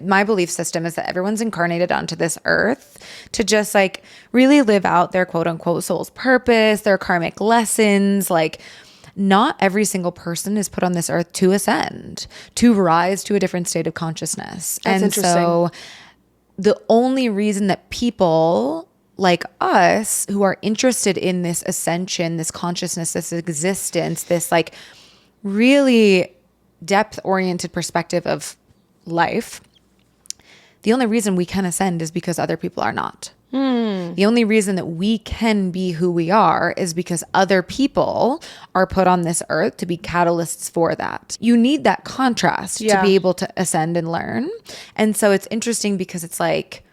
My belief system is that everyone's incarnated onto this earth to just like really live out their quote unquote soul's purpose, their karmic lessons. Like, not every single person is put on this earth to ascend, to rise to a different state of consciousness. That's interesting. So the only reason that people like us who are interested in this ascension, this consciousness, this existence, this like really depth-oriented perspective of life, the only reason we can ascend is because other people are not. The only reason that we can be who we are is because other people are put on this earth to be catalysts for that. You need that contrast to be able to ascend and learn. And so it's interesting because it's like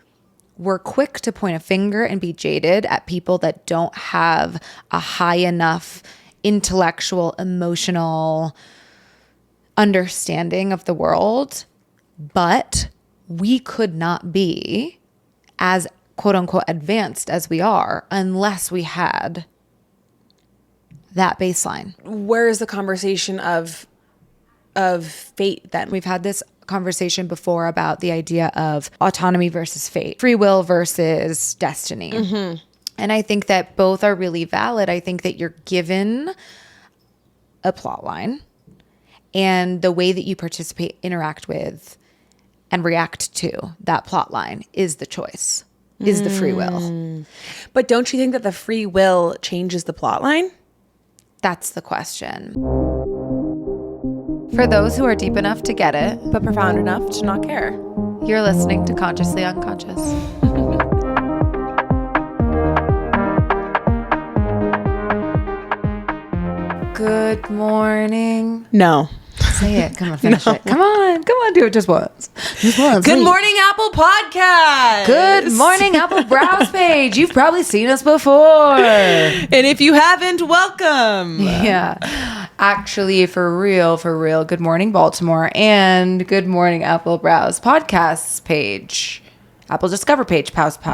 we're quick to point a finger and be jaded at people that don't have a high enough intellectual, emotional understanding of the world. But we could not be as quote unquote advanced as we are unless we had that baseline. Where is the conversation of fate then? We've had this conversation before about the idea of autonomy versus fate, free will versus destiny. And I think that both are really valid. I think that you're given a plot line, and the way that you participate, interact with, and react to that plot line is the choice. Is the free will. But don't you think that the free will changes the plot line? That's the question. For those who are deep enough to get it, But profound enough to not care. you're listening to Consciously Unconscious. Good morning. No. Say it. Come on, finish it. Come on, do it just once. Just once. Good morning, Apple Podcast. Good morning, Apple Browse page. You've probably seen us before. And if you haven't, welcome. Yeah. Actually, for real, good morning, Baltimore, and good morning, Apple Browse Podcasts page. Apple Discover page, podcast.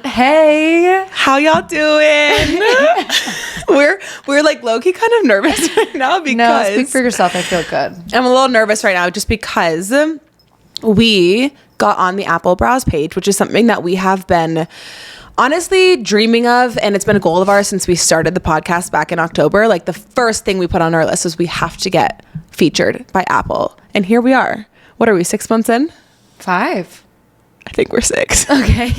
Hey. How y'all doing? we're like low-key kind of nervous right now because No, speak for yourself. I feel good. I'm a little nervous right now just because we got on the Apple Browse page, which is something that we have been honestly dreaming of, and it's been a goal of ours since we started the podcast back in October. Like, the first thing we put on our list was we have to get featured by Apple, and here we are. What are we, 6 months in? 5. I think we're 6. Okay.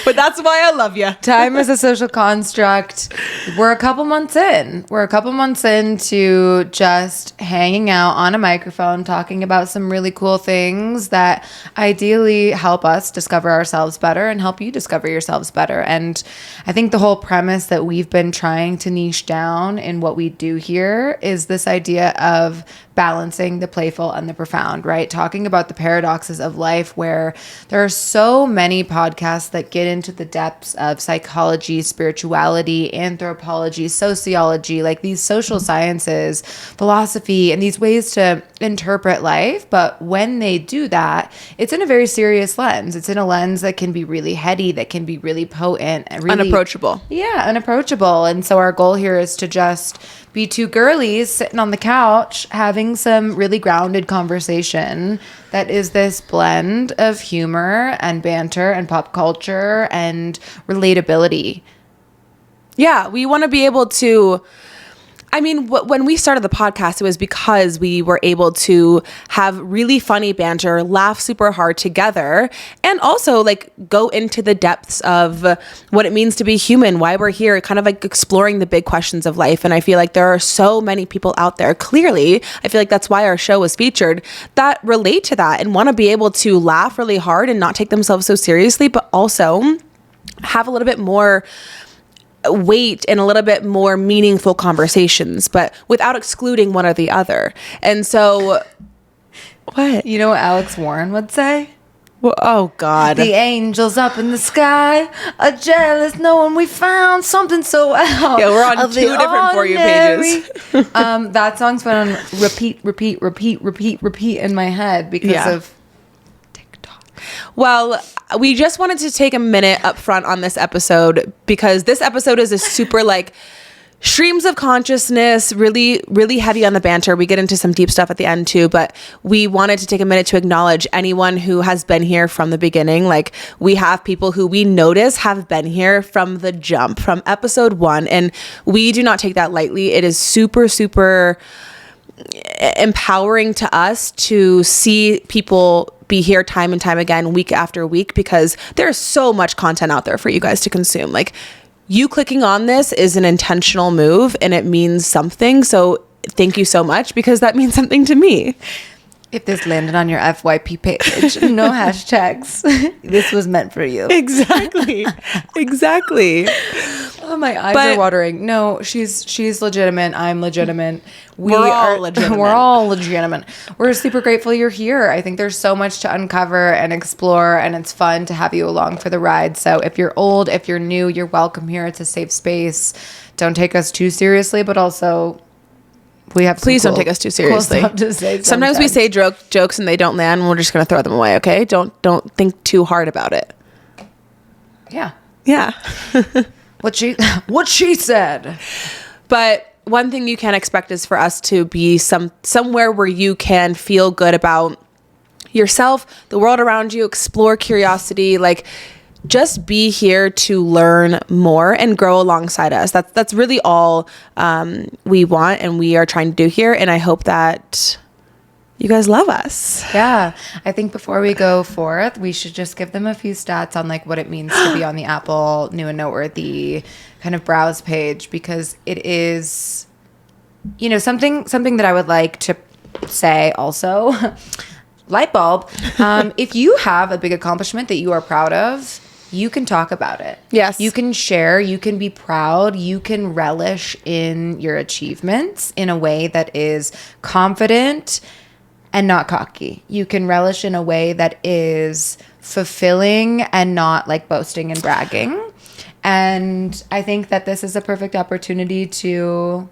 But that's why I love you. Time is a social construct. We're a couple months in. We're a couple months into just hanging out on a microphone, talking about some really cool things that ideally help us discover ourselves better and help you discover yourselves better. And I think the whole premise that we've been trying to niche down in what we do here is this idea of balancing the playful and the profound, right? Talking about the paradoxes of life, where there are so many podcasts that get into the depths of psychology, spirituality, anthropology, sociology, like these social sciences, philosophy, and these ways to interpret life. But when they do that, it's in a very serious lens. It's in a lens that can be really heady, that can be really potent, and really Unapproachable. Yeah, unapproachable. And so our goal here is to just be two girlies sitting on the couch having some really grounded conversation that is this blend of humor and banter and pop culture and relatability. Yeah, we want to be able to, I mean, when we started the podcast, it was because we were able to have really funny banter, laugh super hard together, and also like go into the depths of what it means to be human, why we're here, kind of like exploring the big questions of life. And I feel like there are so many people out there, clearly, I feel like that's why our show was featured, that relate to that and want to be able to laugh really hard and not take themselves so seriously, but also have a little bit more weight and a little bit more meaningful conversations, but without excluding one or the other. And so, what? You know what Alex Warren would say? Well, oh, God. The angels up in the sky are jealous knowing we found something so out. Yeah, we're on of 2 the different For You pages. That song's been on repeat in my head because of TikTok. Well, we just wanted to take a minute up front on this episode because this episode is a super like streams of consciousness, really, really heavy on the banter. We get into some deep stuff at the end too, but we wanted to take a minute to acknowledge anyone who has been here from the beginning. Like, we have people who we notice have been here from the jump, from episode 1, and we do not take that lightly. It is super, super empowering to us to see people be here time and time again, week after week, because there's so much content out there for you guys to consume. Like, you clicking on this is an intentional move and it means something. So thank you so much, because that means something to me. If this landed on your FYP page, no hashtags. This was meant for you. Exactly. Exactly. Oh, my eyes are watering. No, she's legitimate. I'm legitimate. We're all legitimate. We're all legitimate. We're super grateful you're here. I think there's so much to uncover and explore, and it's fun to have you along for the ride. So if you're old, if you're new, you're welcome here. It's a safe space. Don't take us too seriously, but also we have please don't take us too seriously. Cool to say sometimes we say jokes and they don't land, and we're just going to throw them away. Okay, don't think too hard about it. Yeah. What she said. But one thing you can expect is for us to be somewhere where you can feel good about yourself, the world around you, explore curiosity, like, just be here to learn more and grow alongside us. That's really all we want and we are trying to do here. And I hope that you guys love us. Yeah. I think before we go forth, we should just give them a few stats on like what it means to be on the Apple New and Noteworthy kind of browse page, because it is, something that I would like to say also. Light bulb. If you have a big accomplishment that you are proud of, you can talk about it. Yes. You can share, you can be proud, you can relish in your achievements in a way that is confident and not cocky. You can relish in a way that is fulfilling and not like boasting and bragging. And I think that this is a perfect opportunity to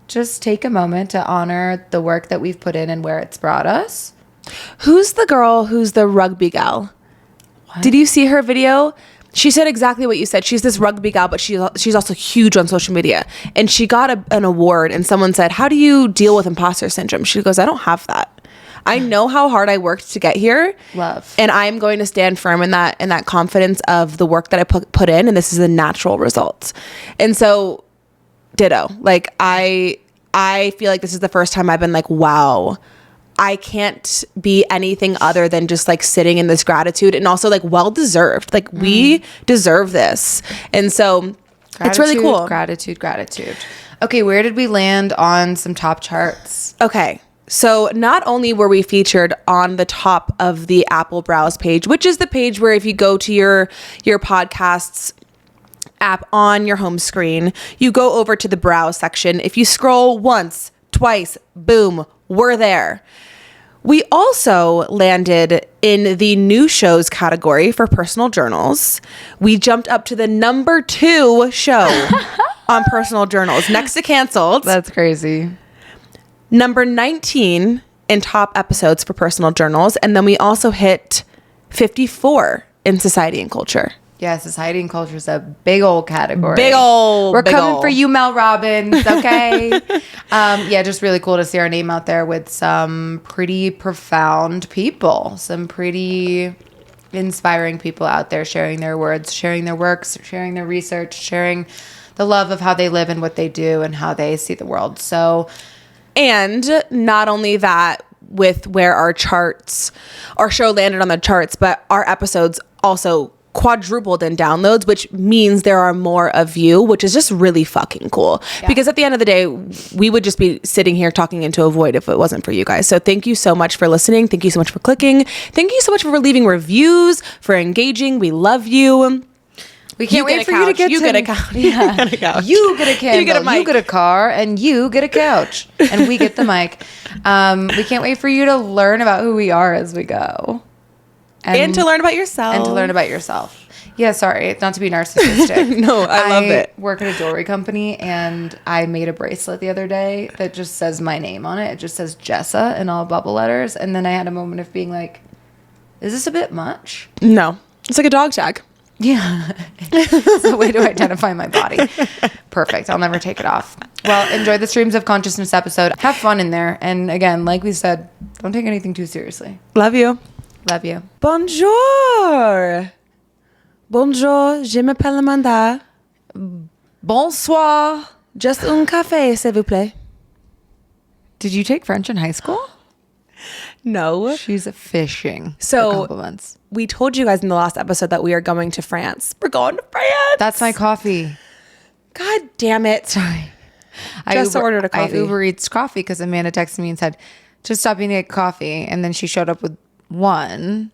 just take a moment to honor the work that we've put in and where it's brought us. Who's the girl who's the rugby gal? What? Did you see her video? She said exactly what you said. She's this rugby gal, but she's also huge on social media. And she got an award, and someone said, how do you deal with imposter syndrome? She goes, I don't have that. I know how hard I worked to get here. Love. And I'm going to stand firm in that confidence of the work that I put in, and this is a natural result. And so, ditto. Like, I feel like this is the first time I've been like, wow, I can't be anything other than just like sitting in this gratitude, and also like well-deserved. Like, we deserve this. And so it's really cool. Gratitude. Okay, where did we land on some top charts? Okay. So not only were we featured on the top of the Apple Browse page, which is the page where if you go to your podcasts app on your home screen, you go over to the Browse section. If you scroll once, twice, boom, we're there. We also landed in the new shows category for personal journals. We jumped up to the number 2 show on personal journals, next to Canceled. That's crazy. Number 19 in top episodes for personal journals. And then we also hit 54 in society and culture. Yeah, society and culture is a big old category. We're coming for you, Mel Robbins, okay? Yeah, just really cool to see our name out there with some pretty profound people, some pretty inspiring people out there sharing their words, sharing their works, sharing their research, sharing the love of how they live and what they do and how they see the world. So... And not only that, with where our show landed on the charts, but our episodes also quadrupled in downloads, which means there are more of you, which is just really fucking cool. Yeah. Because at the end of the day, we would just be sitting here talking into a void if it wasn't for you guys. So thank you so much for listening. Thank you so much for clicking. Thank you so much for leaving reviews, for engaging. We love you. We can't wait for you to get You get a couch. Yeah. You get a couch. You get a candle. You get a mic. You get a car, and you get a couch, and we get the mic. We can't wait for you to learn about who we are as we go, and to learn about yourself. Yeah, sorry, not to be narcissistic. No, I love it. I work at a jewelry company, and I made a bracelet the other day that just says my name on it. It just says Jessa in all bubble letters, and then I had a moment of being like, "Is this a bit much?" No, it's like a dog tag. Yeah. It's a way to identify my body. Perfect. I'll never take it off. Well, enjoy the Streams of Consciousness episode. Have fun in there. And again, like we said, don't take anything too seriously. Love you. Love you. Bonjour. Bonjour. Je m'appelle Amanda. Bonsoir. Just un café, s'il vous plaît. Did you take French in high school? No. She's fishing So- for compliments. We told you guys in the last episode that we are going to France. We're going to France. That's my coffee. God damn it. Sorry. Just ordered a coffee. I Uber Eats coffee because Amanda texted me and said, just stop eating a coffee. And then she showed up with one.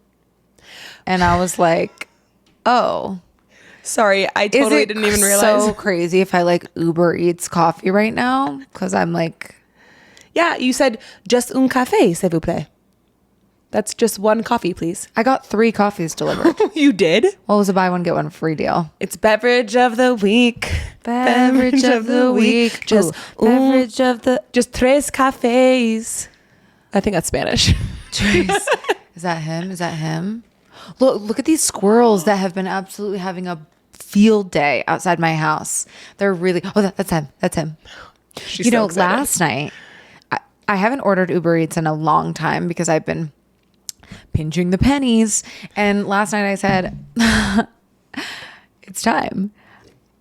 And I was like, oh. Sorry, I totally didn't even realize. So crazy if I like Uber Eats coffee right now because I'm like, Yeah, you said just un café, s'il vous plaît. That's just one coffee, please. I got 3 coffees delivered. You did? What was a buy one get one free deal? It's beverage of the week. Beverage of the week. Just beverage of the just tres cafés. I think that's Spanish. Trace. Is that him? Is that him? Look at these squirrels that have been absolutely having a field day outside my house. They're really that's him. That's him. She's you so know, excited. last night I haven't ordered Uber Eats in a long time because I've been pinching the pennies. And last night I said, it's time.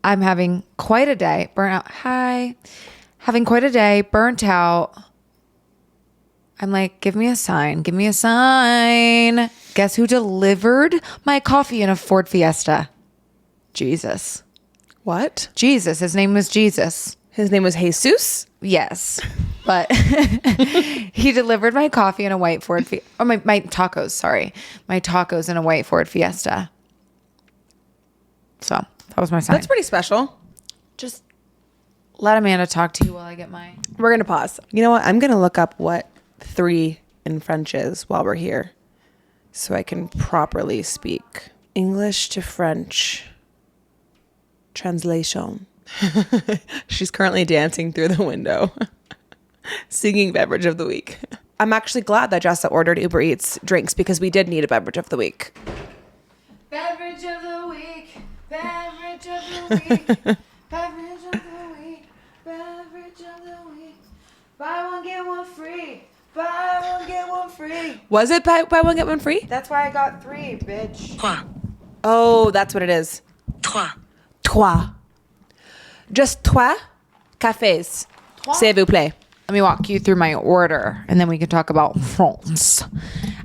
I'm having quite a day. Burnt out. Hi. Having quite a day. Burnt out. I'm like, give me a sign. Give me a sign. Guess who delivered my coffee in a Ford Fiesta? Jesus. What? Jesus. His name was Jesus. His name was Jesus? Yes. But he delivered my coffee in a white Ford Fiesta. Oh, my tacos, sorry. My tacos in a white Ford Fiesta. So that was my sign. That's pretty special. Just let Amanda talk to you while I get my... We're going to pause. You know what? I'm going to look up what 3 in French is while we're here so I can properly speak. English to French. Translation. She's currently dancing through the window, singing beverage of the week. I'm actually glad that Jessa ordered Uber Eats drinks because we did need a beverage of the week. Beverage of the week. Beverage of the week. Beverage of the week. Beverage of the week. Buy one, get one free. Buy one, get one free. Was it buy one, get one free? That's why I got 3, bitch. Trois. Oh, that's what it is. Trois. Trois. Just trois cafés, s'il vous plaît. Let me walk you through my order and then we can talk about France.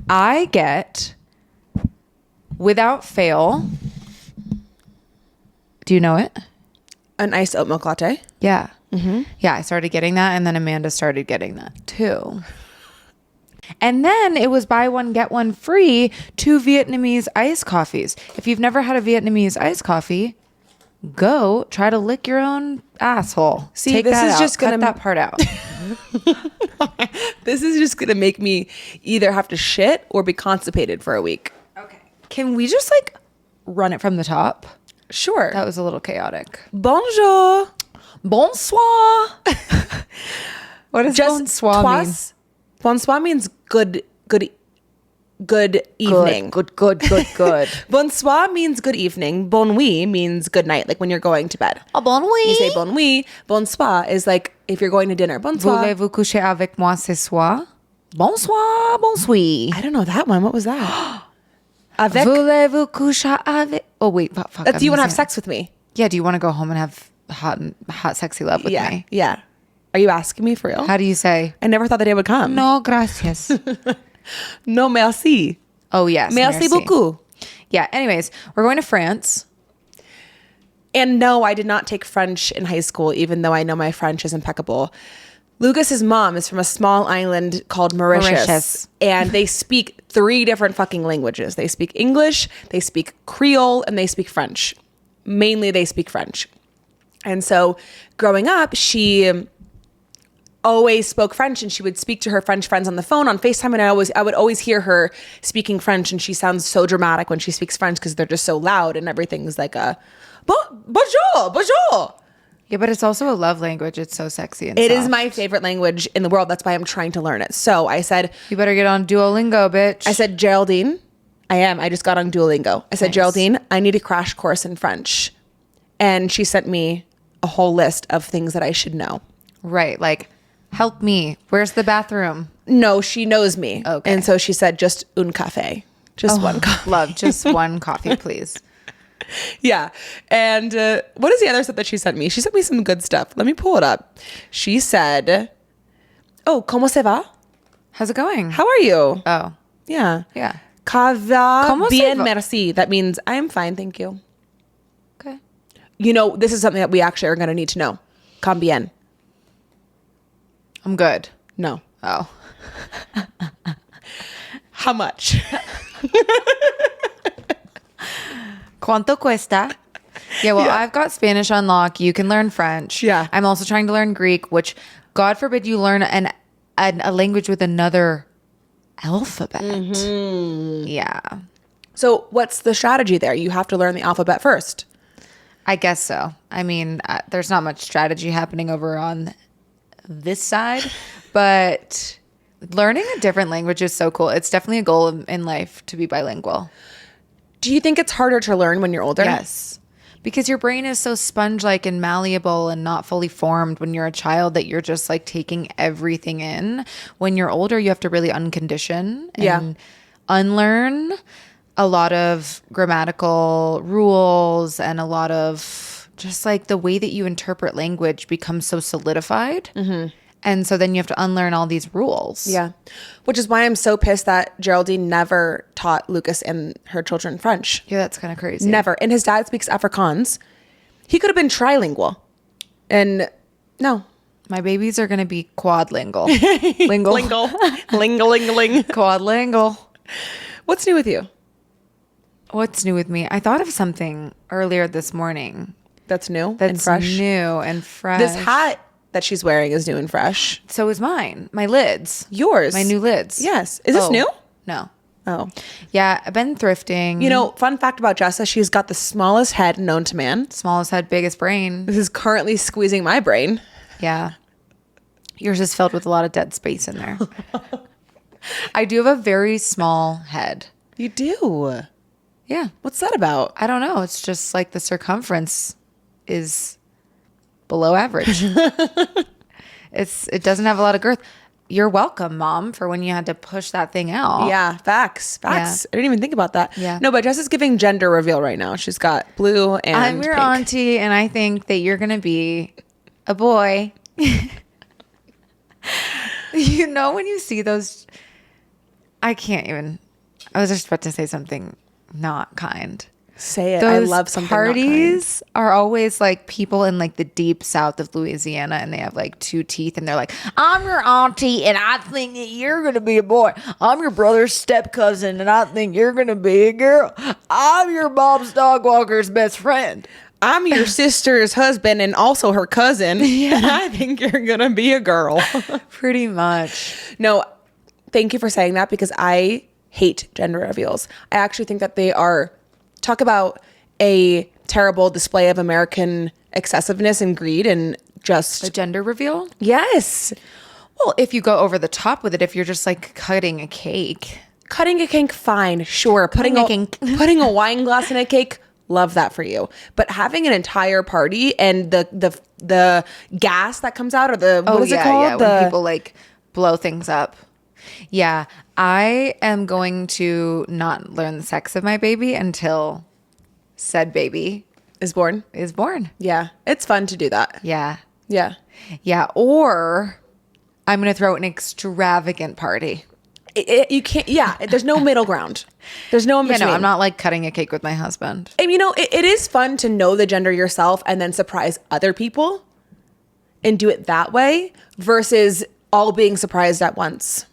I get, without fail, do you know it? An iced oat milk latte. Yeah. Mm-hmm. Yeah, I started getting that and then Amanda started getting that too. And then it was buy one, get one free, 2 Vietnamese iced coffees. If you've never had a Vietnamese iced coffee, go try to lick your own asshole. See, Take this that is out. just gonna- Cut that part out. This is just going to make me either have to shit or be constipated for a week. Okay. Can we just like run it from the top? Sure. That was a little chaotic. Bonjour. Bonsoir. What does Just bonsoir mean? twice. Bonsoir means good evening. Good. Bonsoir means good evening. Bon nuit means good night, like when you're going to bed. Oh, bon nuit. You say bon nuit. Bonsoir is like if you're going to dinner. Bonsoir. Voulez-vous coucher avec moi ce soir? Bonsoir, bonsoir. I don't know that one. What was that? Avec. Voulez-vous coucher avec... Oh, wait. Fuck. Do you want to have sex with me? Yeah, do you want to go home and have hot sexy love with Yeah. me? Yeah. Are you asking me for real? How do you say? I never thought the day would come. No, gracias. No, merci. Oh, yes. Merci beaucoup. Yeah, anyways, we're going to France. And no, I did not take French in high school, even though I know my French is impeccable. Lucas's mom is from a small island called Mauritius. And they speak 3 different fucking languages. They speak English, they speak Creole, and they speak French. Mainly they speak French. And so growing up, she always spoke French and she would speak to her French friends on the phone on FaceTime. And I would always hear her speaking French, and she sounds so dramatic when she speaks French because they're just so loud and everything's like a bonjour. Yeah, but it's also a love language. It's so sexy and It is soft. my favorite language in the world. That's why I'm trying to learn it. So I said, You better get on Duolingo, bitch. Geraldine, I am. I just got on Duolingo. I said, Nice. Geraldine, I need a crash course in French. And she sent me a whole list of things that I should know. Right. Like, help me. Where's the bathroom? No, she knows me. Okay. And so she said, just un café. Just one coffee. Love, just one coffee, please. Yeah. And what is the other stuff that she sent me? She sent me some good stuff. Let me pull it up. She said, oh, ¿cómo se va? How's it going? How are you? Oh, Yeah. yeah. Ça va ¿Cómo se bien, va? merci. That means I am fine, thank you. Okay. You know, this is something that we actually are going to need to know. Con bien. I'm good. No. Oh. How much? ¿Cuánto cuesta? Yeah, well, I've got Spanish on lock. You can learn French. Yeah. I'm also trying to learn Greek, which, God forbid, you learn a language with another alphabet. Mm-hmm. Yeah. So what's the strategy there? You have to learn the alphabet first. I guess so. I mean, there's not much strategy happening over on this side, but learning a different language is so cool. It's definitely a goal in life to be bilingual. Do you think it's harder to learn when you're older? Yes. Because your brain is so sponge-like and malleable and not fully formed when you're a child that you're just like taking everything in. When you're older, you have to really uncondition and unlearn a lot of grammatical rules, and a lot of just like the way that you interpret language becomes so solidified. Mm-hmm. And so then you have to unlearn all these rules. Yeah. Which is why I'm so pissed that Geraldine never taught Lucas and her children French. Yeah, that's kind of crazy. Never. And his dad speaks Afrikaans. He could have been trilingual. And no. My babies are going to be quadlingual. Lingual. Lingle. Ling-a-ling-a-ling. Quadlingual. What's new with you? What's new with me? I thought of something earlier this morning That's new that's and fresh? new and fresh. This hat that she's wearing is new and fresh. So is mine. My lids. Yours. My new lids. Yes. Is this new? No. Oh. Yeah, I've been thrifting. You know, fun fact about Jessa, she's got the smallest head known to man. Smallest head, biggest brain. This is currently squeezing my brain. Yeah. Yours is filled with a lot of dead space in there. I do have a very small head. You do? Yeah. What's that about? I don't know. It's just like the circumference is below average. It doesn't have a lot of girth. You're welcome, Mom, for when you had to push that thing out. Yeah, facts. Facts. I didn't even think about that. Yeah. No, but Jess is giving gender reveal right now. She's got blue and I'm your pink. auntie, and I think that you're going to be a boy. You know, when you see those, I can't even, I was just about to say something not kind. Say it. Those I love something parties are always like people in like the deep south of Louisiana, and they have like two teeth, and they're like, I'm your auntie and I think that you're gonna be a boy. I'm your brother's step cousin and I think you're gonna be a girl. I'm your mom's dog walker's best friend. I'm your sister's husband and also her cousin. Yeah. And I think you're going to be a girl. Pretty much. No, thank you for saying that, because I hate gender reveals. I actually think that they are, talk about a terrible display of American excessiveness and greed and just. The gender reveal? Yes. Well, if you go over the top with it, if you're just like cutting a cake. Cutting a cake, fine, sure. Putting a wine glass in a cake, love that for you. But having an entire party and the gas that comes out, or the what is it called? Yeah, when people like blow things up. Yeah, I am going to not learn the sex of my baby until said baby is born. Yeah, it's fun to do that. Yeah. Yeah. Yeah, or I'm going to throw an extravagant party. You can't, yeah, there's no middle ground. There's no in between. Yeah, no, I'm not like cutting a cake with my husband. And you know, it is fun to know the gender yourself and then surprise other people and do it that way versus all being surprised at once.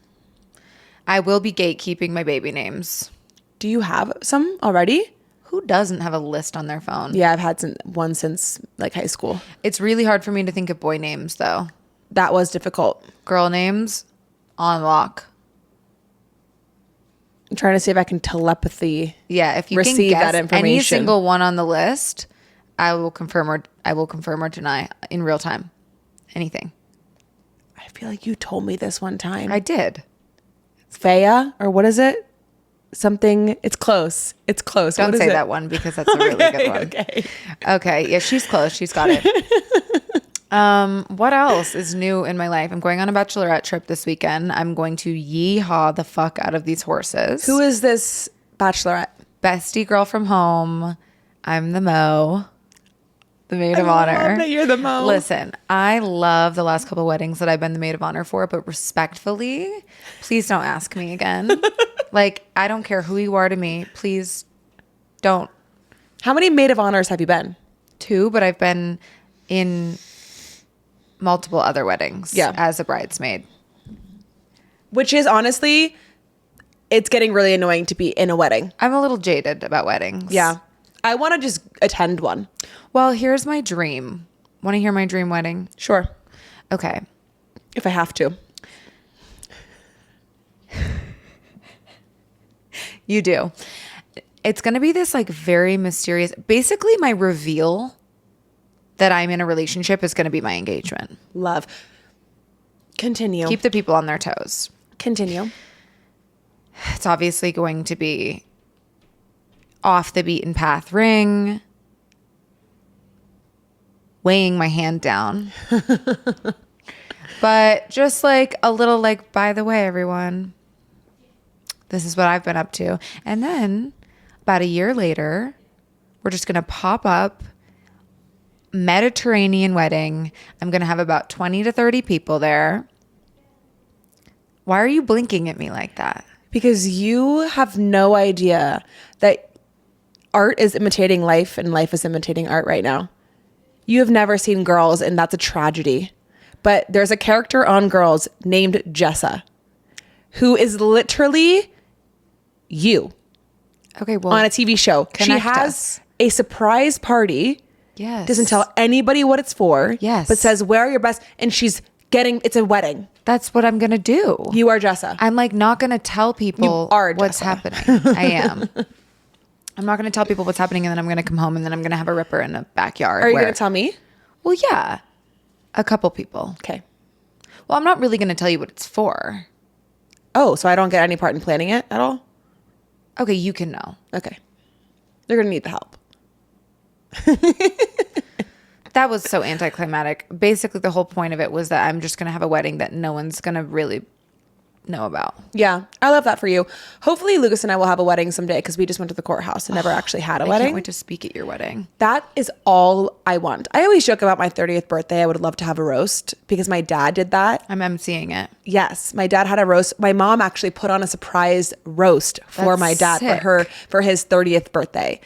I will be gatekeeping my baby names. Do you have some already? Who doesn't have a list on their phone? Yeah, I've had one since like high school. It's really hard for me to think of boy names though. That was difficult. Girl names, on lock. I'm trying to see if I can telepathy. Yeah, if you receive can guess that information. any single one on the list, I will confirm or deny in real time. Anything. I feel like you told me this one time. I did. Faya, or what is it? something. It's close. It's close. Don't say that one because that's a really good one. Okay. Yeah, she's close. She's got it. What else is new in my life? I'm going on a bachelorette trip this weekend. I'm going to yeehaw the fuck out of these horses. Who is this bachelorette? Bestie girl from home. I'm the Mo. The maid of honor. I love that you're the Mo. Listen, I love the last couple weddings that I've been the maid of honor for, but respectfully, please don't ask me again. Like, I don't care who you are to me. Please don't. How many maid of honors have you been? 2, but I've been in multiple other weddings as a bridesmaid. Which is honestly, it's getting really annoying to be in a wedding. I'm a little jaded about weddings. Yeah. I want to just attend one. Well, here's my dream. Want to hear my dream wedding? Sure. Okay. If I have to. You do. It's going to be this like very mysterious, basically my reveal that I'm in a relationship is going to be my engagement. Love. Continue. Keep the people on their toes. Continue. It's obviously going to be off the beaten path ring, weighing my hand down. But just like a little like, by the way, everyone, this is what I've been up to. And then about a year later, we're just going to pop up Mediterranean wedding. I'm going to have about 20 to 30 people there. Why are you blinking at me like that? Because you have no idea that art is imitating life and life is imitating art right now. You have never seen Girls, and that's a tragedy. But there's a character on Girls named Jessa, who is literally you. Okay, well, on a TV show. She has us. A surprise party. Yes. Doesn't tell anybody what it's for. Yes. But says, wear your best. And she's getting, it's a wedding. That's what I'm going to do. You are Jessa. I'm like not going to tell people what's Jessa. happening. I am. I'm not going to tell people what's happening, and then I'm going to come home and then I'm going to have a ripper in the backyard. Are you going to tell me? Well, yeah. A couple people. Okay. Well, I'm not really going to tell you what it's for. Oh, so I don't get any part in planning it at all? Okay, you can know. Okay. They're going to need the help. That was so anticlimactic. Basically, the whole point of it was that I'm just going to have a wedding that no one's going to really know about. Yeah, I love that for you. Hopefully, Lucas and I will have a wedding someday because we just went to the courthouse and never actually had a wedding. I can't wait to speak at your wedding. That is all I want. I always joke about my 30th birthday. I would love to have a roast because my dad did that. I'm emceeing it. Yes, my dad had a roast. My mom actually put on a surprise roast for my dad for his 30th birthday.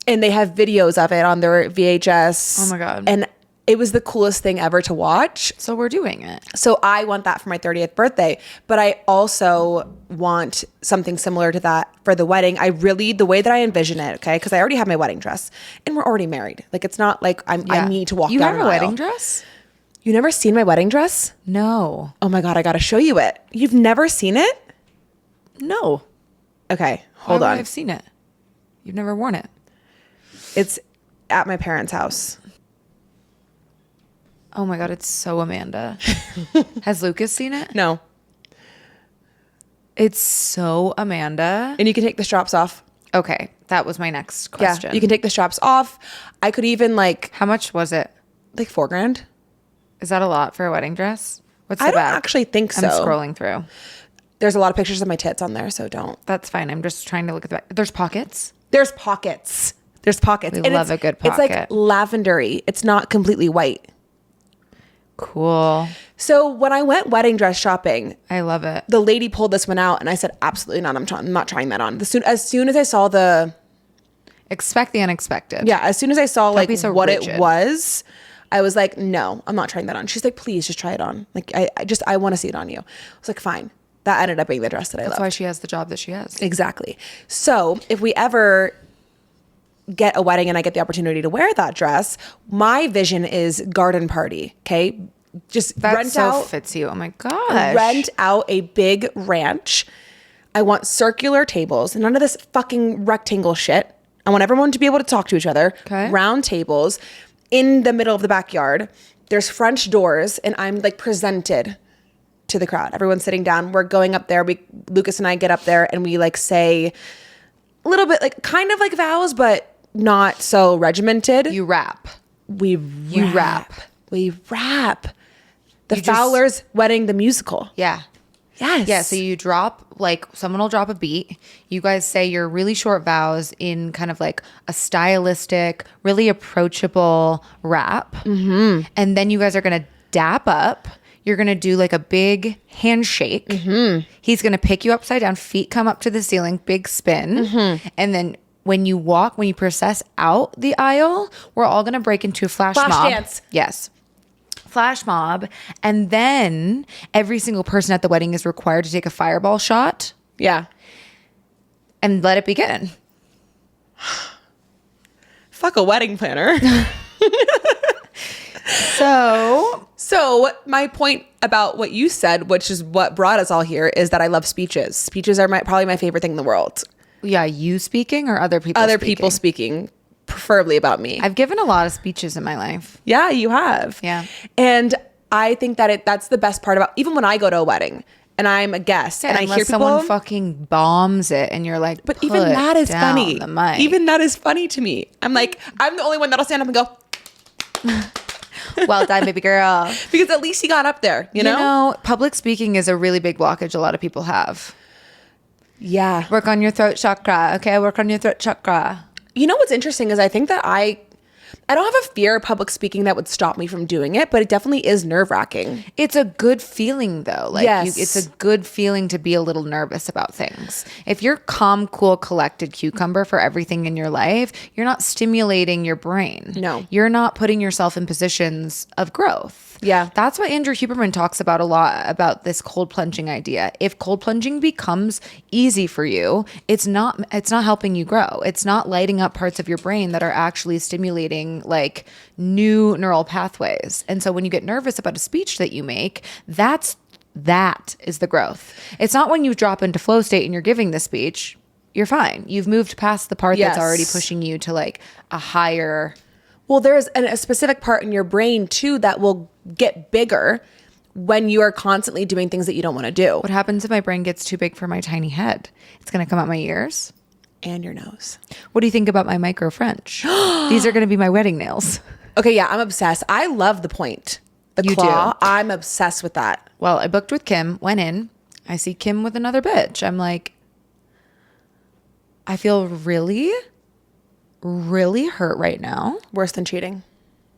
And they have videos of it on their VHS. Oh my God. And it was the coolest thing ever to watch. So we're doing it. So I want that for my 30th birthday. But I also want something similar to that for the wedding. The way that I envision it, okay? Because I already have my wedding dress. And we're already married. Like, it's not like I need to walk down an aisle. You have a wedding dress? You never seen my wedding dress? No. Oh my God, I got to show you it. You've never seen it? No. Okay, hold on. I've seen it. You've never worn it. It's at my parents' house. Oh my God, it's so Amanda. Has Lucas seen it? No. It's so Amanda. And you can take the straps off. Okay, that was my next question. Yeah, you can take the straps off. I could even How much was it? like $4,000. Is that a lot for a wedding dress? What's the I don't back? actually think so. I'm scrolling through. There's a lot of pictures of my tits on there, so don't. That's fine. I'm just trying to look at the back. There's pockets. There's pockets. There's pockets. We love a good pocket. It's like lavendery. It's not completely white. Cool. So when I went wedding dress shopping, I love it. the lady pulled this one out and I said, absolutely not. I'm not trying that on. As soon as I saw the... Expect the unexpected. Yeah, as soon as I saw Don't be so what rigid. it was, I was like, no, I'm not trying that on. She's like, please just try it on. Like, I want to see it on you. I was like, fine. That ended up being the dress that I loved. That's why she has the job that she has. Exactly. So if we ever get a wedding and I get the opportunity to wear that dress, my vision is garden party. Okay. Just That so fits you. Oh my gosh. rent out a big ranch. I want circular tables, none of this fucking rectangle shit. I want everyone to be able to talk to each other. Okay. Round tables in the middle of the backyard. There's French doors and I'm like presented to the crowd. Everyone's sitting down. We're going up there. Lucas and I get up there and we like say a little bit like kind of like vows, but not so regimented. You rap. You rap. We rap. The Fowlers' Wedding, the musical. Yeah. Yes. Yeah, so you drop, like, someone will drop a beat. You guys say your really short vows in kind of like a stylistic, really approachable rap. Mm-hmm. And then you guys are going to dap up. You're going to do like a big handshake. Mm-hmm. He's going to pick you upside down, feet come up to the ceiling, big spin. Mm-hmm. And then when you process out the aisle, we're all going to break into a flash mob. Dance. Yes. Flash mob, and then every single person at the wedding is required to take a fireball shot. Yeah. And let it begin. Fuck a wedding planner. So my point about what you said, which is what brought us all here, is that I love speeches. Speeches are probably my favorite thing in the world. Yeah, you speaking or other people people speaking. Preferably about me. I've given a lot of speeches in my life. Yeah, you have. Yeah. And I think that that's the best part about, even when I go to a wedding and I'm a guest and I hear people, someone fucking bombs it and you're like, but even that is funny. The mic. Even that is funny to me. I'm like, I'm the only one that'll stand up and go, well done, baby girl. Because at least he got up there, you know? You know, public speaking is a really big blockage a lot of people have. Yeah. Work on your throat chakra. Okay, work on your throat chakra. You know what's interesting is I think that I don't have a fear of public speaking that would stop me from doing it, but it definitely is nerve-wracking. It's a good feeling though. Like yes. It's a good feeling to be a little nervous about things. If you're calm, cool, collected cucumber for everything in your life, you're not stimulating your brain. No. You're not putting yourself in positions of growth. Yeah. That's what Andrew Huberman talks about a lot, about this cold plunging idea. If cold plunging becomes easy for you, it's not helping you grow. It's not lighting up parts of your brain that are actually stimulating like new neural pathways. And so when you get nervous about a speech that you make, that is the growth. It's not when you drop into flow state and you're giving the speech, you're fine. You've moved past the part that's already pushing you to like a higher. Well, there's a specific part in your brain too that will get bigger when you are constantly doing things that you don't want to do. What happens if my brain gets too big for my tiny head? It's going to come out my ears. And your nose. What do you think about my micro French? These are going to be my wedding nails. Okay, yeah, I'm obsessed. I love the point. The claw. I'm obsessed with that. Well, I booked with Kim, went in. I see Kim with another bitch. I'm like, I feel really, really hurt right now. Worse than cheating.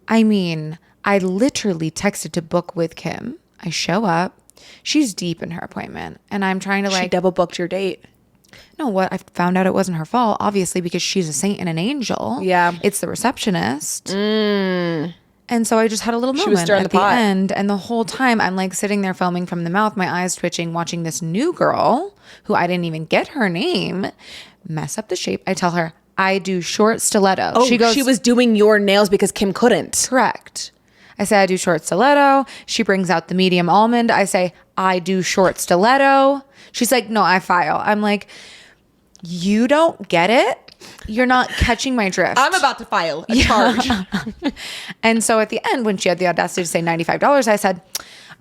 I mean, I literally texted to book with Kim. I show up. She's deep in her appointment. And I'm trying to She double booked your date. No, what? I found out it wasn't her fault, obviously, because she's a saint and an angel. Yeah. It's the receptionist. And so I just had a little She was moment stirring at the pot. end. And the whole time I'm like sitting there foaming from the mouth, my eyes twitching, watching this new girl who I didn't even get her name mess up the shape. I tell her, I do short stiletto. Oh, She goes, she was doing your nails because Kim couldn't. correct. I say, I do short stiletto. She brings out the medium almond. I say, I do short stiletto. She's like, no, I file. I'm like, you don't get it. You're not catching my drift. I'm about to file a charge. And so at the end, when she had the audacity to say $95, I said,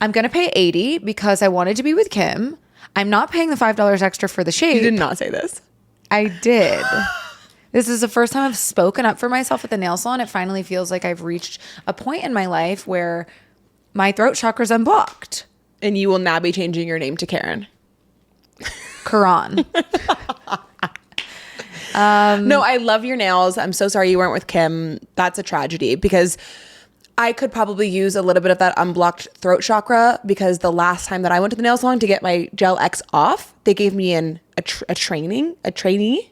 I'm going to pay $80 because I wanted to be with Kim. I'm not paying the $5 extra for the shape. You did not say this. I did. This is the first time I've spoken up for myself at the nail salon. It finally feels like I've reached a point in my life where my throat chakra's unblocked. And you will now be changing your name to Karen. Quran. No, I love your nails. I'm so sorry you weren't with Kim. That's a tragedy because I could probably use a little bit of that unblocked throat chakra because the last time that I went to the nail salon to get my Gel X off, they gave me a trainee.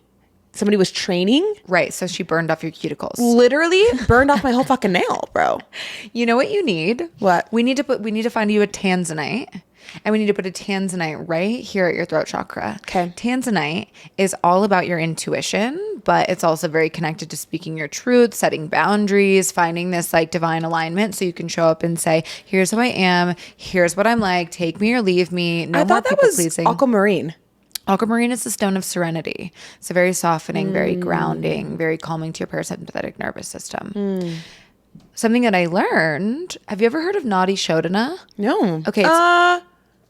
Somebody was training. Right. So she burned off your cuticles. Literally burned off my whole fucking nail, bro. You know what you need? What? We need to find you a tanzanite. And we need to put a tanzanite right here at your throat chakra. Okay. Tanzanite is all about your intuition, but it's also very connected to speaking your truth, setting boundaries, finding this like divine alignment so you can show up and say, here's who I am, here's what I'm like, take me or leave me, no I more thought that people was pleasing. aquamarine. Aquamarine is the stone of serenity. It's a very softening, very grounding, very calming to your parasympathetic nervous system. Something that I learned, have you ever heard of Nadi Shodhana? No. Okay.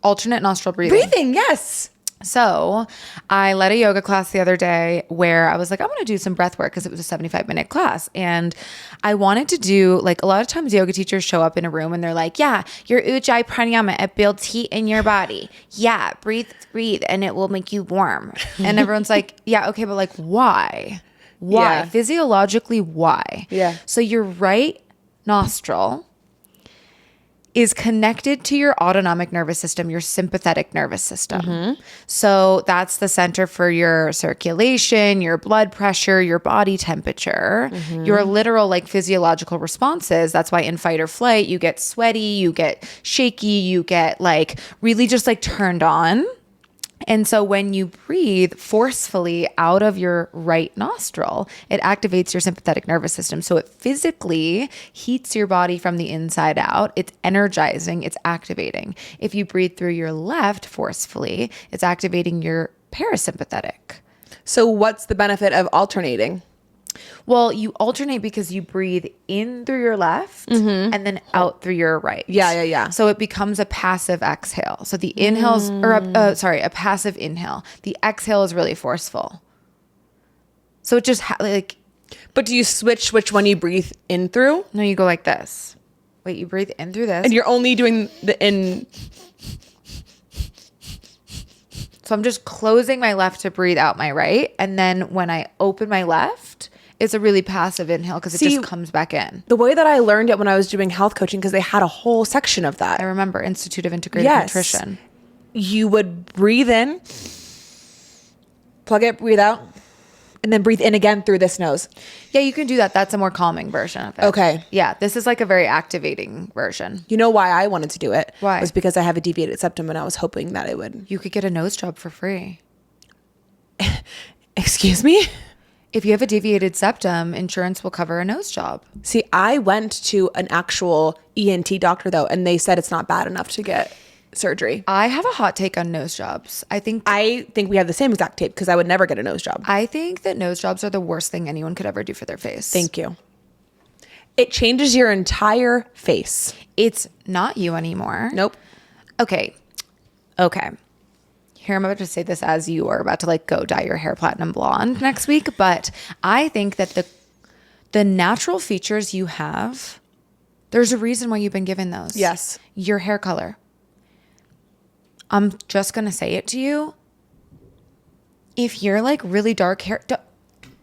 alternate nostril breathing. Breathing, yes. So I led a yoga class the other day where I was like, I want to do some breath work because it was a 75-minute class. And I wanted to do, like, a lot of times yoga teachers show up in a room and they're like, yeah, your Ujjayi pranayama, it builds heat in your body. Yeah, breathe, and it will make you warm. And everyone's like, yeah, okay, but like, why? Why? Yeah. Physiologically, why? Yeah. So your right nostril is connected to your autonomic nervous system, your sympathetic nervous system. So that's the center for your circulation, your blood pressure, your body temperature, your literal like physiological responses. That's why in fight or flight, you get sweaty, you get shaky, you get like really just like turned on. And so when you breathe forcefully out of your right nostril, it activates your sympathetic nervous system. So it physically heats your body from the inside out. It's energizing, it's activating. If you breathe through your left forcefully, it's activating your parasympathetic. So what's the benefit of alternating? Well, you alternate because you breathe in through your left and then out through your right. Yeah. So it becomes a passive exhale. So the inhale's, or a passive inhale. The exhale is really forceful. So it just like. But do you switch which one you breathe in through? No, you go like this. Wait, you breathe in through this. And you're only doing the in. So I'm just closing my left to breathe out my right. And then when I open my left, it's a really passive inhale because it just comes back in. The way that I learned it when I was doing health coaching, because they had a whole section of that. I remember Institute of Integrated Nutrition. You would breathe in, plug it, breathe out, and then breathe in again through this nose. Yeah, you can do that. That's a more calming version of it. Okay. Yeah, this is like a very activating version. You know why I wanted to do it? Why? It was because I have a deviated septum and I was hoping that it would. You could get a nose job for free. Excuse me? If you have a deviated septum, insurance will cover a nose job. See, I went to an actual ENT doctor though, and they said it's not bad enough to get surgery. I have a hot take on nose jobs. I think we have the same exact tape because I would never get a nose job. I think that nose jobs are the worst thing anyone could ever do for their face. Thank you. It changes your entire face. It's not you anymore. Nope. Okay. Here, I'm about to say this as you are about to like go dye your hair platinum blonde next week, but I think that the natural features you have, there's a reason why you've been given those. Yes. Your hair color. I'm just going to say it to you. If you're like really dark hair,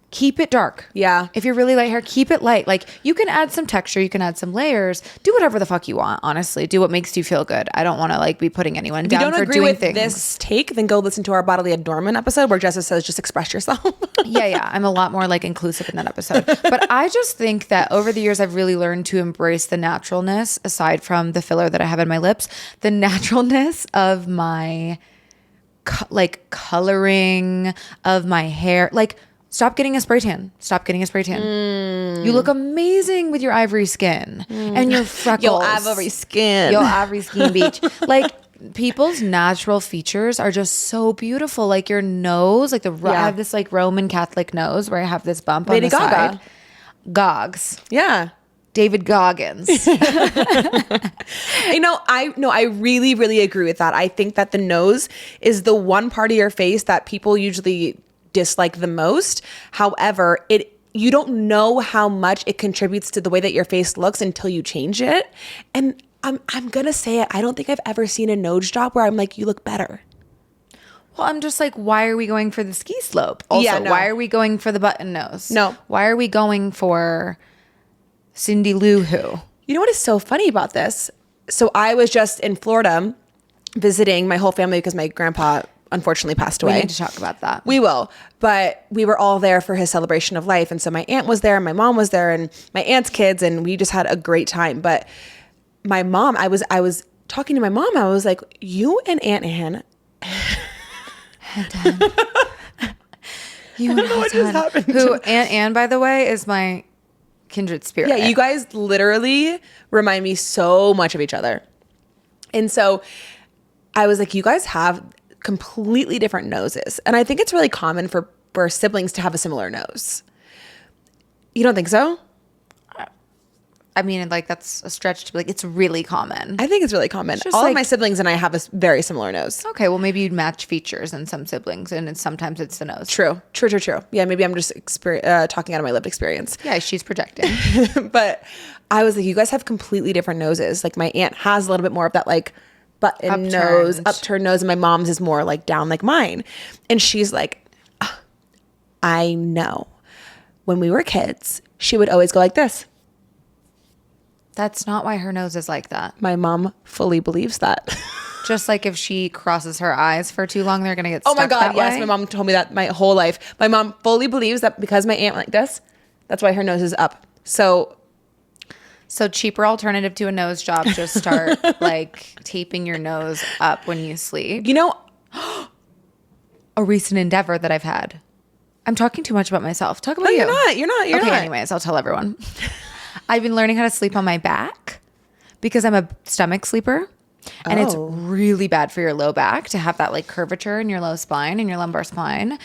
keep it dark. Yeah. If you're really light hair, keep it light. Like you can add some texture, you can add some layers, do whatever the fuck you want, honestly. Do what makes you feel good. I don't want to like be putting anyone down for doing things. If you don't agree with this take, then go listen to our bodily adornment episode where Jessa says just express yourself. Yeah. I'm a lot more like inclusive in that episode. But I just think that over the years, I've really learned to embrace the naturalness, aside from the filler that I have in my lips, the naturalness of my like coloring of my hair. Like, stop getting a spray tan. You look amazing with your ivory skin and your freckles. Your ivory skin. Beach. Like people's natural features are just so beautiful. Like your nose, like I have this like Roman Catholic nose where I have this bump Lady on the Gaga. side. Gogs. Yeah. David Goggins. I really, really agree with that. I think that the nose is the one part of your face that people usually dislike the most. However, you don't know how much it contributes to the way that your face looks until you change it. And I'm gonna say it. I don't think I've ever seen a nose job where I'm like, you look better. Well, I'm just like, why are we going for the ski slope? Also, why are we going for the button nose? No. Why are we going for Cindy Lou Who? You know what is so funny about this? So I was just in Florida visiting my whole family because my grandpa unfortunately passed away. We need to talk about that. We will. But we were all there for his celebration of life. And so my aunt was there and my mom was there and my aunt's kids, and we just had a great time. But my mom, I was talking to my mom. I was like, you and Aunt Anne. You and Aunt Anne. Who, Aunt Anne, by the way, is my kindred spirit. Yeah, you guys literally remind me so much of each other. And so I was like, you guys have completely different noses. And I think it's really common for siblings to have a similar nose. You don't think so? I mean, like, that's a stretch to be like, it's really common. I think it's really common. All of my siblings and I have a very similar nose. Okay, well, maybe you'd match features in some siblings, and sometimes it's the nose. True. Yeah, maybe I'm just talking out of my lived experience. Yeah, she's projecting. But I was like, you guys have completely different noses. Like, my aunt has a little bit more of that, like, button nose, upturned nose, and my mom's is more like down like mine. And she's like, I know. When we were kids, she would always go like this. That's not why her nose is like that. My mom fully believes that. Just like if she crosses her eyes for too long, they're going to get Oh stuck my God, that yes. way. My mom told me that my whole life. My mom fully believes that because my aunt like this, that's why her nose is up. So cheaper alternative to a nose job, just start like taping your nose up when you sleep. You know, a recent endeavor that I've had. I'm talking too much about myself. Talk about you. You're not. Okay, anyways, I'll tell everyone. I've been learning how to sleep on my back because I'm a stomach sleeper. And it's really bad for your low back to have that like curvature in your low spine and your lumbar spine.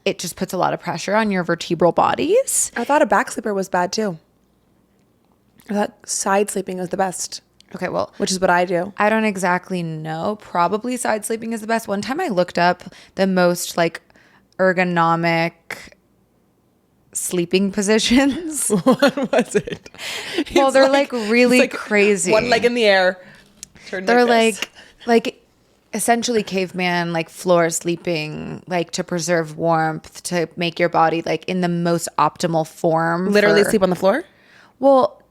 It just puts a lot of pressure on your vertebral bodies. I thought a back sleeper was bad too. I thought side sleeping was the best. Okay, well, which is what I do. I don't exactly know. Probably side sleeping is the best. One time I looked up the most like ergonomic sleeping positions. What was it? Well, they're like really crazy. One leg in the air. They're like essentially caveman, like floor sleeping, like to preserve warmth, to make your body like in the most optimal form. Literally sleep on the floor? Well,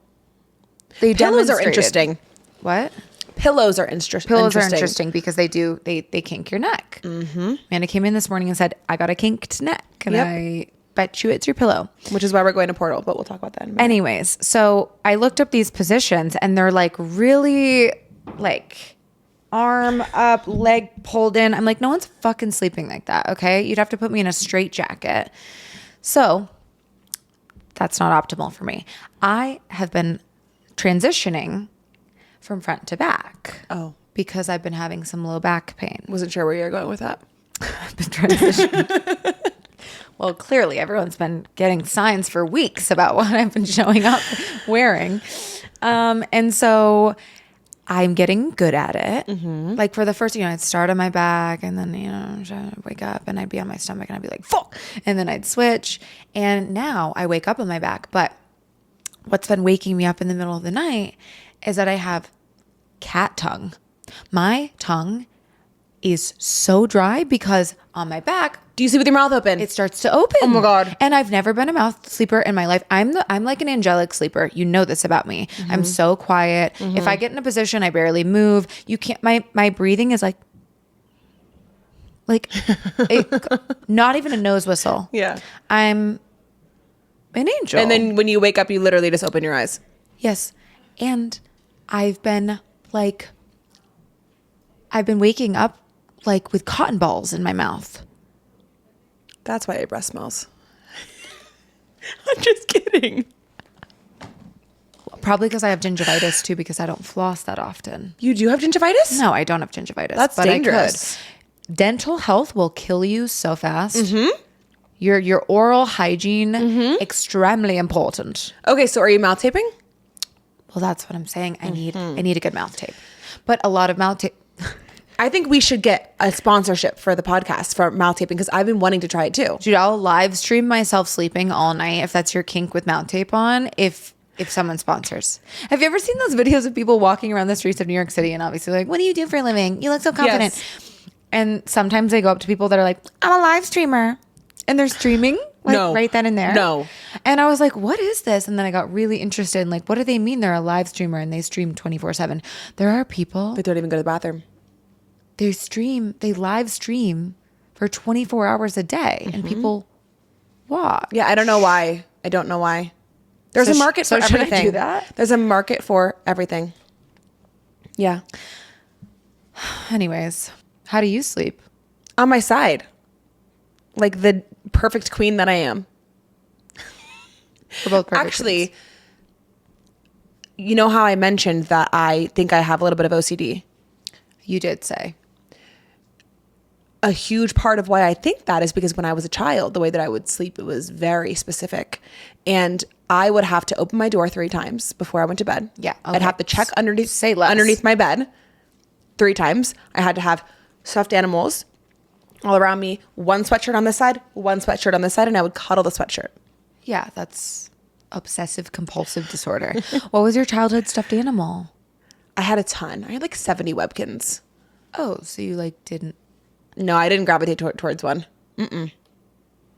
they pillows are interesting. What? Pillows are interesting. Pillows are interesting because they kink your neck. Mm-hmm. Amanda came in this morning and said, I got a kinked neck. And I bet you it's your pillow. Which is why we're going to Portal, but we'll talk about that in a minute. Anyways, so I looked up these positions and they're like really like arm up, leg pulled in. I'm like, no one's fucking sleeping like that, okay? You'd have to put me in a straight jacket. So that's not optimal for me. I have been transitioning from front to back. Oh. Because I've been having some low back pain. Wasn't sure where you were going with that. I've been transitioning. Well, clearly everyone's been getting signs for weeks about what I've been showing up wearing. And so I'm getting good at it. Mm-hmm. Like for the first, I'd start on my back and then, I'd wake up and I'd be on my stomach and I'd be like, fuck. And then I'd switch. And now I wake up on my back. But what's been waking me up in the middle of the night is that I have cat tongue. My tongue is so dry because on my back, do you sleep with your mouth open? It starts to open. Oh my God. And I've never been a mouth sleeper in my life. I'm like an angelic sleeper. You know this about me. Mm-hmm. I'm so quiet. Mm-hmm. If I get in a position, I barely move. You can't, my breathing is like not even a nose whistle. Yeah. I'm an angel. And then when you wake up, you literally just open your eyes. Yes. And I've been waking up like with cotton balls in my mouth. That's why your breath smells. I'm just kidding. Probably because I have gingivitis too, because I don't floss that often. You do have gingivitis? No, I don't have gingivitis. That's dangerous. I could. Dental health will kill you so fast. Mm-hmm. Your oral hygiene, extremely important. Okay, so are you mouth taping? Well, that's what I'm saying. I need a good mouth tape. But a lot of mouth tape. I think we should get a sponsorship for the podcast for mouth taping because I've been wanting to try it too. Dude, I'll live stream myself sleeping all night if that's your kink with mouth tape on. If someone sponsors. Have you ever seen those videos of people walking around the streets of New York City and obviously like, what do you do for a living? You look so confident. Yes. And sometimes they go up to people that are like, I'm a live streamer. And they're streaming right then and there. No. And I was like, what is this? And then I got really interested in like, what do they mean they're a live streamer and they stream 24/7? There are people. They don't even go to the bathroom. They live stream for 24 hours a day and people watch. Yeah, I don't know why. There's a market for everything. Should I do that? There's a market for everything. Yeah. Anyways, how do you sleep? On my side. Like the perfect queen that I am. We're both perfect. Actually, queens. You know how I mentioned that I think I have a little bit of OCD? You did say. a huge part of why I think that is because when I was a child, the way that I would sleep, it was very specific. And I would have to open my door 3 times before I went to bed. Yeah. I'd have to check underneath Say less. underneath my bed 3 times. I had to have stuffed animals all around me, one sweatshirt on this side, one sweatshirt on this side, and I would cuddle the sweatshirt. Yeah, that's obsessive compulsive disorder. What was your childhood stuffed animal? I had a ton. I had like 70 Webkins. Oh, so you like didn't. No, I didn't gravitate towards one.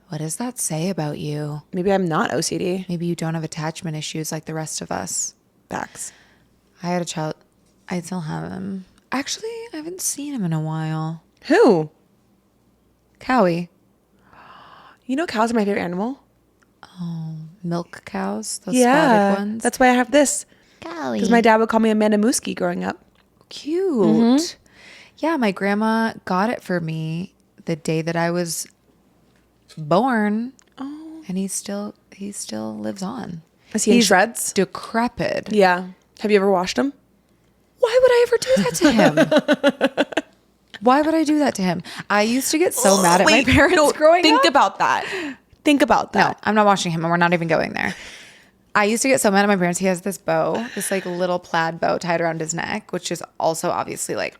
What does that say about you? Maybe I'm not OCD. Maybe you don't have attachment issues like the rest of us. Facts. I had a child. I still have him. Actually, I haven't seen him in a while. Who? Cowie. You know cows are my favorite animal? Milk cows. Those spotted ones. That's why I have this. Cowie. Because my dad would call me Amanda Mooski growing up. Cute. Yeah, my grandma got it for me the day that I was born. Oh. And he still lives on. Is he in shreds? Decrepit. Yeah. Have you ever washed him? Why would I ever do that to him? Why would I do that to him? I used to get so mad at my parents growing up. Think about that. Think about that. No, I'm not washing him and we're not even going there. I used to get so mad at my parents. He has this bow, this like little plaid bow tied around his neck, which is also obviously like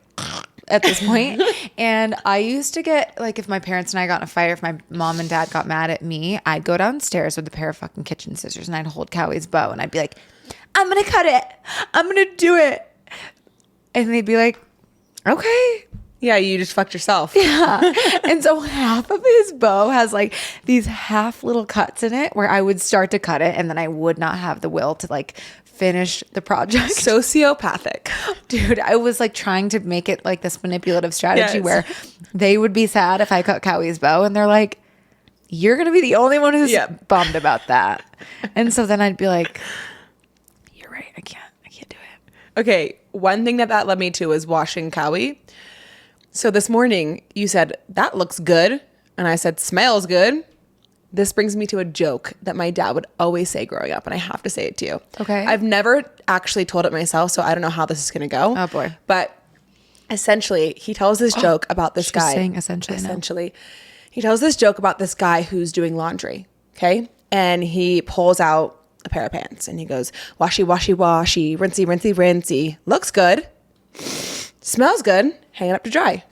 at this point. And I used to get like, if my parents and I got in a fight, or if my mom and dad got mad at me, I'd go downstairs with a pair of fucking kitchen scissors and I'd hold Cowie's bow and I'd be like, I'm going to cut it. I'm going to do it. And they'd be like, okay. Yeah, you just fucked yourself. Yeah. And so half of his bow has like these half little cuts in it where I would start to cut it and then I would not have the will to like finish the project. Sociopathic. Dude, I was like trying to make it like this manipulative strategy Yes. where they would be sad if I cut Cowie's bow and they're like, you're going to be the only one who's bummed about that. And so then I'd be like, you're right. I can't do it. Okay. One thing that led me to is washing Cowie. So this morning you said, that looks good. And I said, smells good. This brings me to a joke that my dad would always say growing up. And I have to say it to you. Okay. I've never actually told it myself, so I don't know how this is going to go. Oh, boy. But essentially, he tells this joke about this guy. saying essentially now. Essentially. He tells this joke about this guy who's doing laundry. Okay. And he pulls out a pair of pants and he goes, washy, washy, washy, rinsey, rinsey, rinsey. Looks good. Smells good. Hang it up to dry.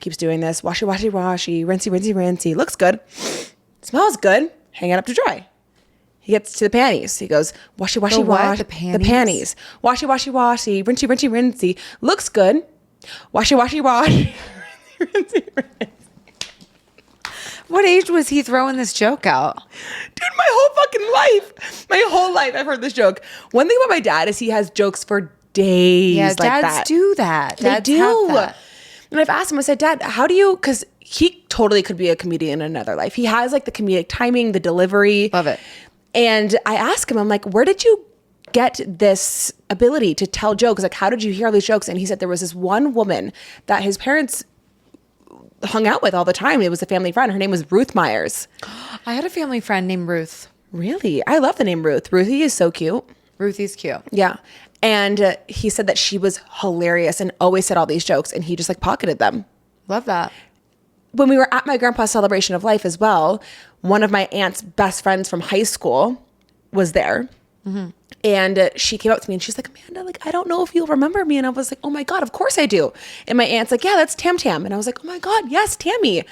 Keeps doing this. Washy, washy, washy, rinsey, rinsey, rinsey. Looks good. Smells good. Hang it up to dry. He gets to the panties. He goes, washy, washy, The what? wash. The panties? The panties. Washy, washy, washy, rinsey, rinsey, rinsey. Looks good. Washy, washy, wash. Rinsey, rinsey. What age was he throwing this joke out? Dude, my whole life, I've heard this joke. One thing about my dad is he has jokes for days Yeah, like dads that. do that. They Dads do. have that. And I've asked him, I said, Dad, how do you, because he totally could be a comedian in another life. He has like the comedic timing, the delivery. Love it. And I asked him, I'm like, where did you get this ability to tell jokes? Like, how did you hear all these jokes? And he said there was this one woman that his parents hung out with all the time. It was a family friend. Her name was Ruth Myers. I had a family friend named Ruth. Really? I love the name Ruth. Ruthie is so cute. Ruthie's cute. Yeah. And he said that she was hilarious and always said all these jokes and he just like pocketed them. Love that. When we were at my grandpa's celebration of life as well, one of my aunt's best friends from high school was there. Mm-hmm. And she came up to me and she's like, Amanda, like, I don't know if you'll remember me. And I was like, oh my God, of course I do. And my aunt's like, yeah, that's Tam Tam. And I was like, oh my God, yes, Tammy.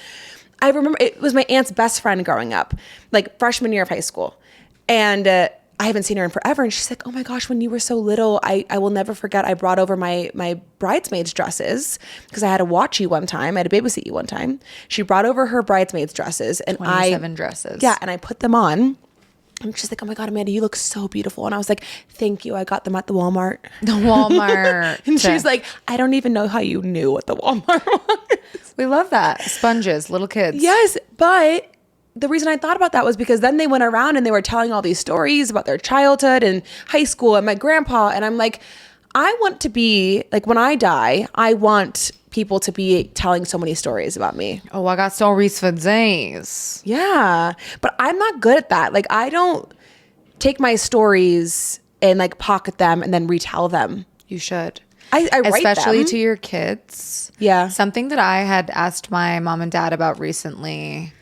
I remember it was my aunt's best friend growing up, like freshman year of high school. And I haven't seen her in forever. And she's like, oh my gosh, when you were so little, I will never forget. I brought over my bridesmaids dresses because I had to watch you one time. I had to babysit you one time. She brought over her bridesmaids dresses and 27 dresses. Yeah. And I put them on. And she's like, oh my God, Amanda, you look so beautiful. And I was like, thank you. I got them at the Walmart. The Walmart. And she's like, I don't even know how you knew what the Walmart was. We love that. Sponges, little kids. Yes. But the reason I thought about that was because then they went around and they were telling all these stories about their childhood and high school and my grandpa. And I'm like, I want to be like, when I die, I want people to be telling so many stories about me. Oh, I got stories for days. Yeah. But I'm not good at that. Like, I don't take my stories and like pocket them and then retell them. You should. I write especially them. to your kids. Yeah. Something that I had asked my mom and dad about recently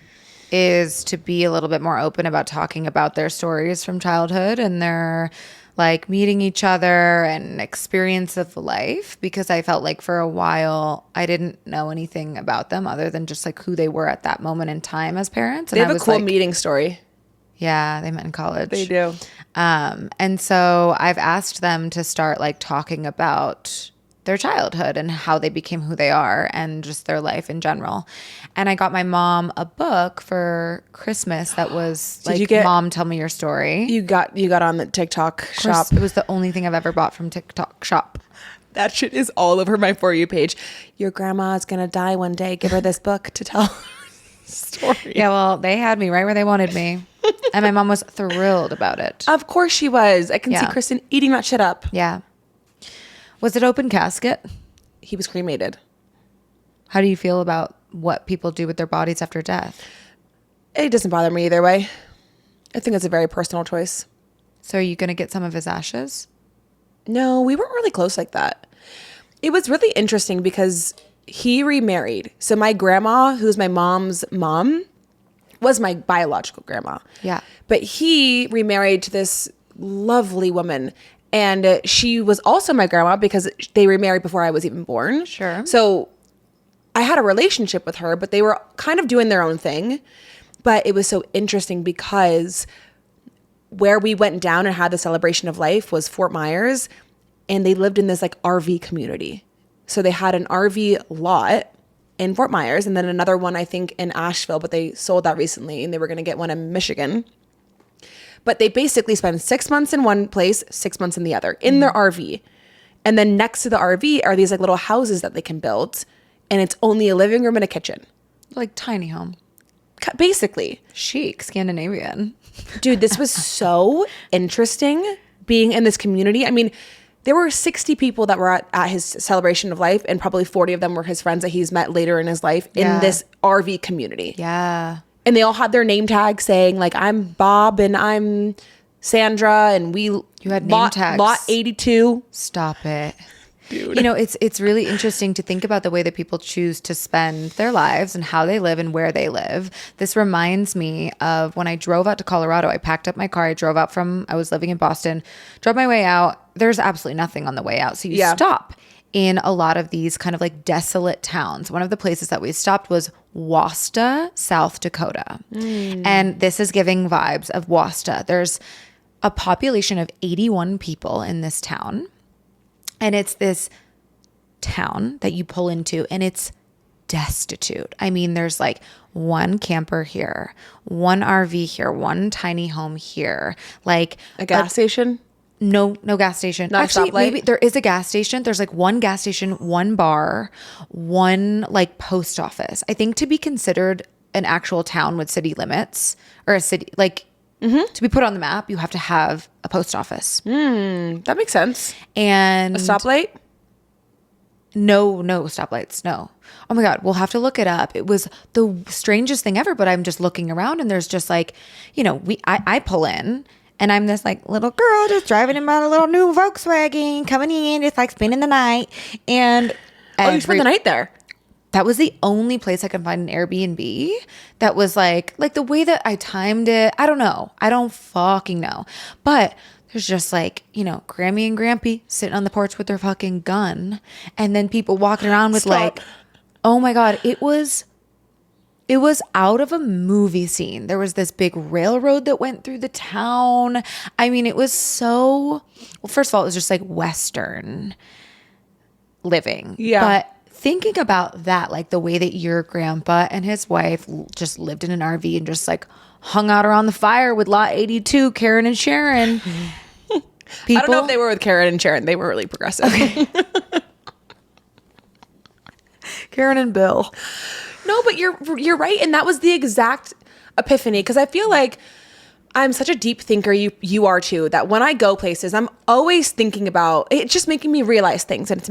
is to be a little bit more open about talking about their stories from childhood and their like meeting each other and experience of life, because I felt like for a while I didn't know anything about them other than just like who they were at that moment in time as parents. And They have I a was cool like, meeting story. yeah, they met in college. They do. And so I've asked them to start like talking about their childhood and how they became who they are and just their life in general. And I got my mom a book for Christmas that was like, you get- Mom, Tell Me Your Story. You got on the TikTok Of course, shop. it was the only thing I've ever bought from TikTok shop. That shit is all over my For You page. Your grandma is going to die one day. Give her this book to tell her story. Yeah, well, they had me right where they wanted me. And my mom was thrilled about it. Of course she was. I can see Yeah. Kristen eating that shit up. Yeah. Was it open casket? He was cremated. How do you feel about what people do with their bodies after death? It doesn't bother me either way. I think it's a very personal choice. So are you going to get some of his ashes? No, we weren't really close like that. It was really interesting because he remarried. So my grandma, who's my mom's mom, was my biological grandma. Yeah. But he remarried to this lovely woman. And she was also my grandma because they remarried before I was even born. Sure. So I had a relationship with her, but they were kind of doing their own thing. But it was so interesting because where we went down and had the celebration of life was Fort Myers, and they lived in this like RV community. So they had an RV lot in Fort Myers and then another one, I think, in Asheville, but they sold that recently and they were going to get one in Michigan. But they basically spend 6 months in one place, 6 months in the other, in their RV. And then next to the RV are these like little houses that they can build, and it's only a living room and a kitchen. Like tiny home. Basically. Chic, Scandinavian. Dude, this was so interesting being in this community. I mean, there were 60 people that were at his celebration of life, and probably 40 of them were his friends that he's met later in his life in this RV community. Yeah. And they all had their name tags saying like, I'm Bob and I'm Sandra, and You had name tags. Lot 82. Stop it. Dude. You know, it's really interesting to think about the way that people choose to spend their lives and how they live and where they live. This reminds me of when I drove out to Colorado. I packed up my car. I was living in Boston, drove my way out. There's absolutely nothing on the way out. So you stop in a lot of these kind of like desolate towns. One of the places that we stopped was Wasta, South Dakota. And this is giving vibes of Wasta. There's a population of 81 people in this town. And it's this town that you pull into, and it's destitute. I mean, there's like one camper here, one RV here, one tiny home here, like A gas station? no gas station. Not a Actually, stoplight? maybe there is a gas station. There's like one gas station, one bar, one like post office. I think to be considered an actual town with city limits or a city, like to be put on the map, you have to have a post office. That makes sense. And A stoplight? no stoplights. No. Oh my God. We'll have to look it up. It was the strangest thing ever, but I'm just looking around and there's just like, you know, I pull in and I'm this like little girl just driving in my little new Volkswagen coming in, just like spending the night. And You spent the night there. that was the only place I could find an Airbnb that was like the way that I timed it. I don't know. I don't fucking know. But there's just like, you know, Grammy and Grampy sitting on the porch with their fucking gun. And then people walking around with like, oh my God, it was out of a movie scene. There was this big railroad that went through the town. I mean, it was so, well, first of all, it was just like Western living. Yeah. But thinking about that, like the way that your grandpa and his wife just lived in an RV and just like hung out around the fire with Lot 82, Karen and Sharon. I don't know if they were with Karen and Sharon. They were really progressive. Okay. Karen and Bill. No, but you're right. And that was the exact epiphany. Because I feel like I'm such a deep thinker. You are too. That when I go places, I'm always thinking about, it's just making me realize things, and it's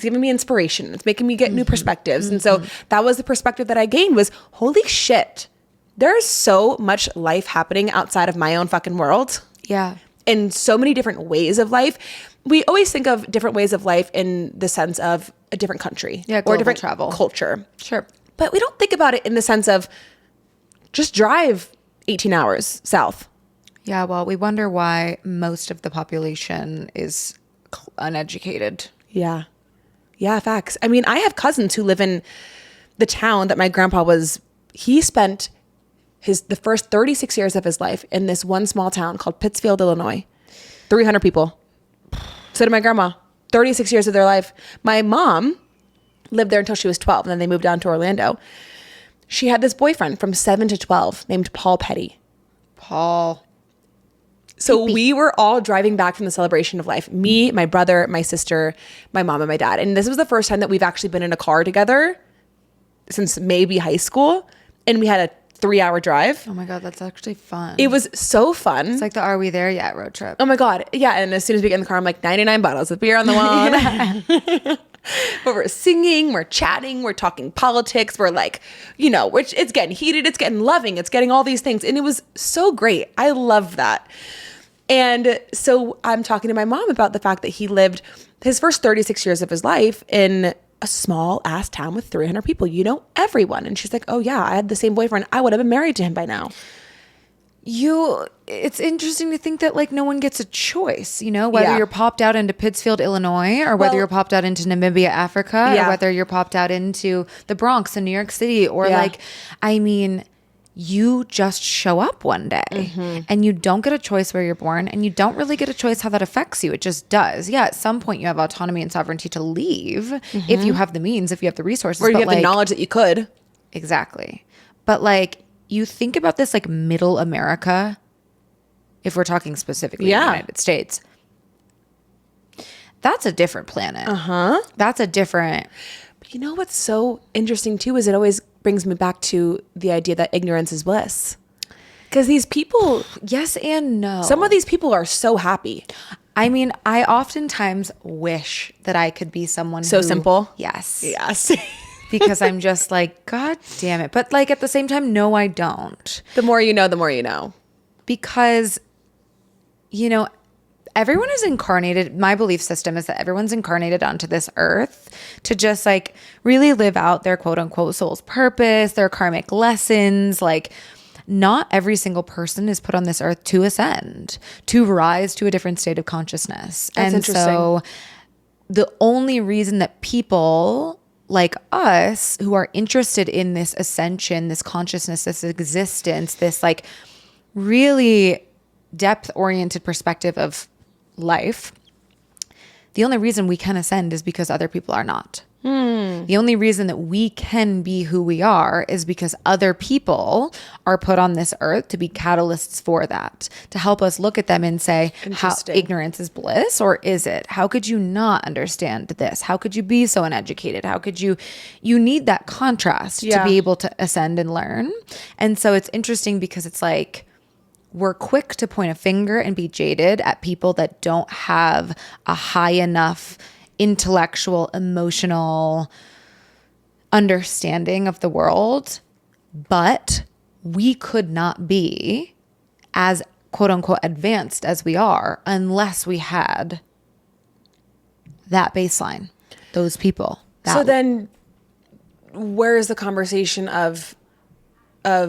giving me inspiration. It's making me get new perspectives. And so that was the perspective that I gained was, holy shit, there's so much life happening outside of my own fucking world. Yeah. in so many different ways of life. We always think of different ways of life in the sense of a different country or a different travel culture. Sure. But we don't think about it in the sense of just drive 18 hours south. Yeah, well, we wonder why most of the population is uneducated. Yeah. Yeah, facts. I mean, I have cousins who live in the town that my grandpa he spent the first 36 years of his life in this one small town called Pittsfield, Illinois. 300 people. So did my grandma. 36 years of their life. My mom lived there until she was 12, and then they moved down to Orlando. She had this boyfriend from 7 to 12 named Paul Petty. Paul. So we were all driving back from the celebration of life. Me, my brother, my sister, my mom, and my dad. And this was the first time that we've actually been in a car together since maybe high school. And we had a 3-hour drive. Oh my God, that's actually fun. It was so fun. It's like the Are We There Yet road trip. Oh my God. Yeah. And as soon as we get in the car, I'm like 99 bottles of beer on the lawn. But we're singing, we're chatting, we're talking politics. We're like, it's getting heated, it's getting loving, it's getting all these things. And it was so great. I love that. And so I'm talking to my mom about the fact that he lived his first 36 years of his life in a small ass town with 300 people. You know everyone. And she's like, oh yeah, I had the same boyfriend. I would have been married to him by now. It's interesting to think that like no one gets a choice, whether you're popped out into Pittsfield, Illinois, or whether you're popped out into Namibia, Africa, or whether you're popped out into the Bronx in New York City, or you just show up one day and you don't get a choice where you're born, and you don't really get a choice how that affects you. It just does. Yeah, at some point you have autonomy and sovereignty to leave if you have the means, if you have the resources. Or you have the knowledge that you could. Exactly. But like, you think about this like middle America, if we're talking specifically the United States, that's a different planet. That's a different... But you know what's so interesting too is it always brings me back to the idea that ignorance is bliss. Because these people... Yes and no. Some of these people are so happy. I mean, I oftentimes wish that I could be someone so simple. Yes. Yes. Because I'm just like, God damn it. But like at the same time, no, I don't. The more you know, the more you know. Because, everyone is incarnated. My belief system is that everyone's incarnated onto this earth to just like really live out their quote unquote soul's purpose, their karmic lessons. Like, not every single person is put on this earth to ascend, to rise to a different state of consciousness. That's interesting. So the only reason that people like us who are interested in this ascension, this consciousness, this existence, this like really depth-oriented perspective of life, the only reason we can ascend is because other people are not. The only reason that we can be who we are is because other people are put on this earth to be catalysts for that, to help us look at them and say, how ignorance is bliss, or is it? How could you not understand this? How could you be so uneducated? How could you need that contrast to be able to ascend and learn. And so it's interesting because it's like, we're quick to point a finger and be jaded at people that don't have a high enough intellectual, emotional understanding of the world, but we could not be as quote unquote advanced as we are unless we had that baseline, those people. So then where is the conversation of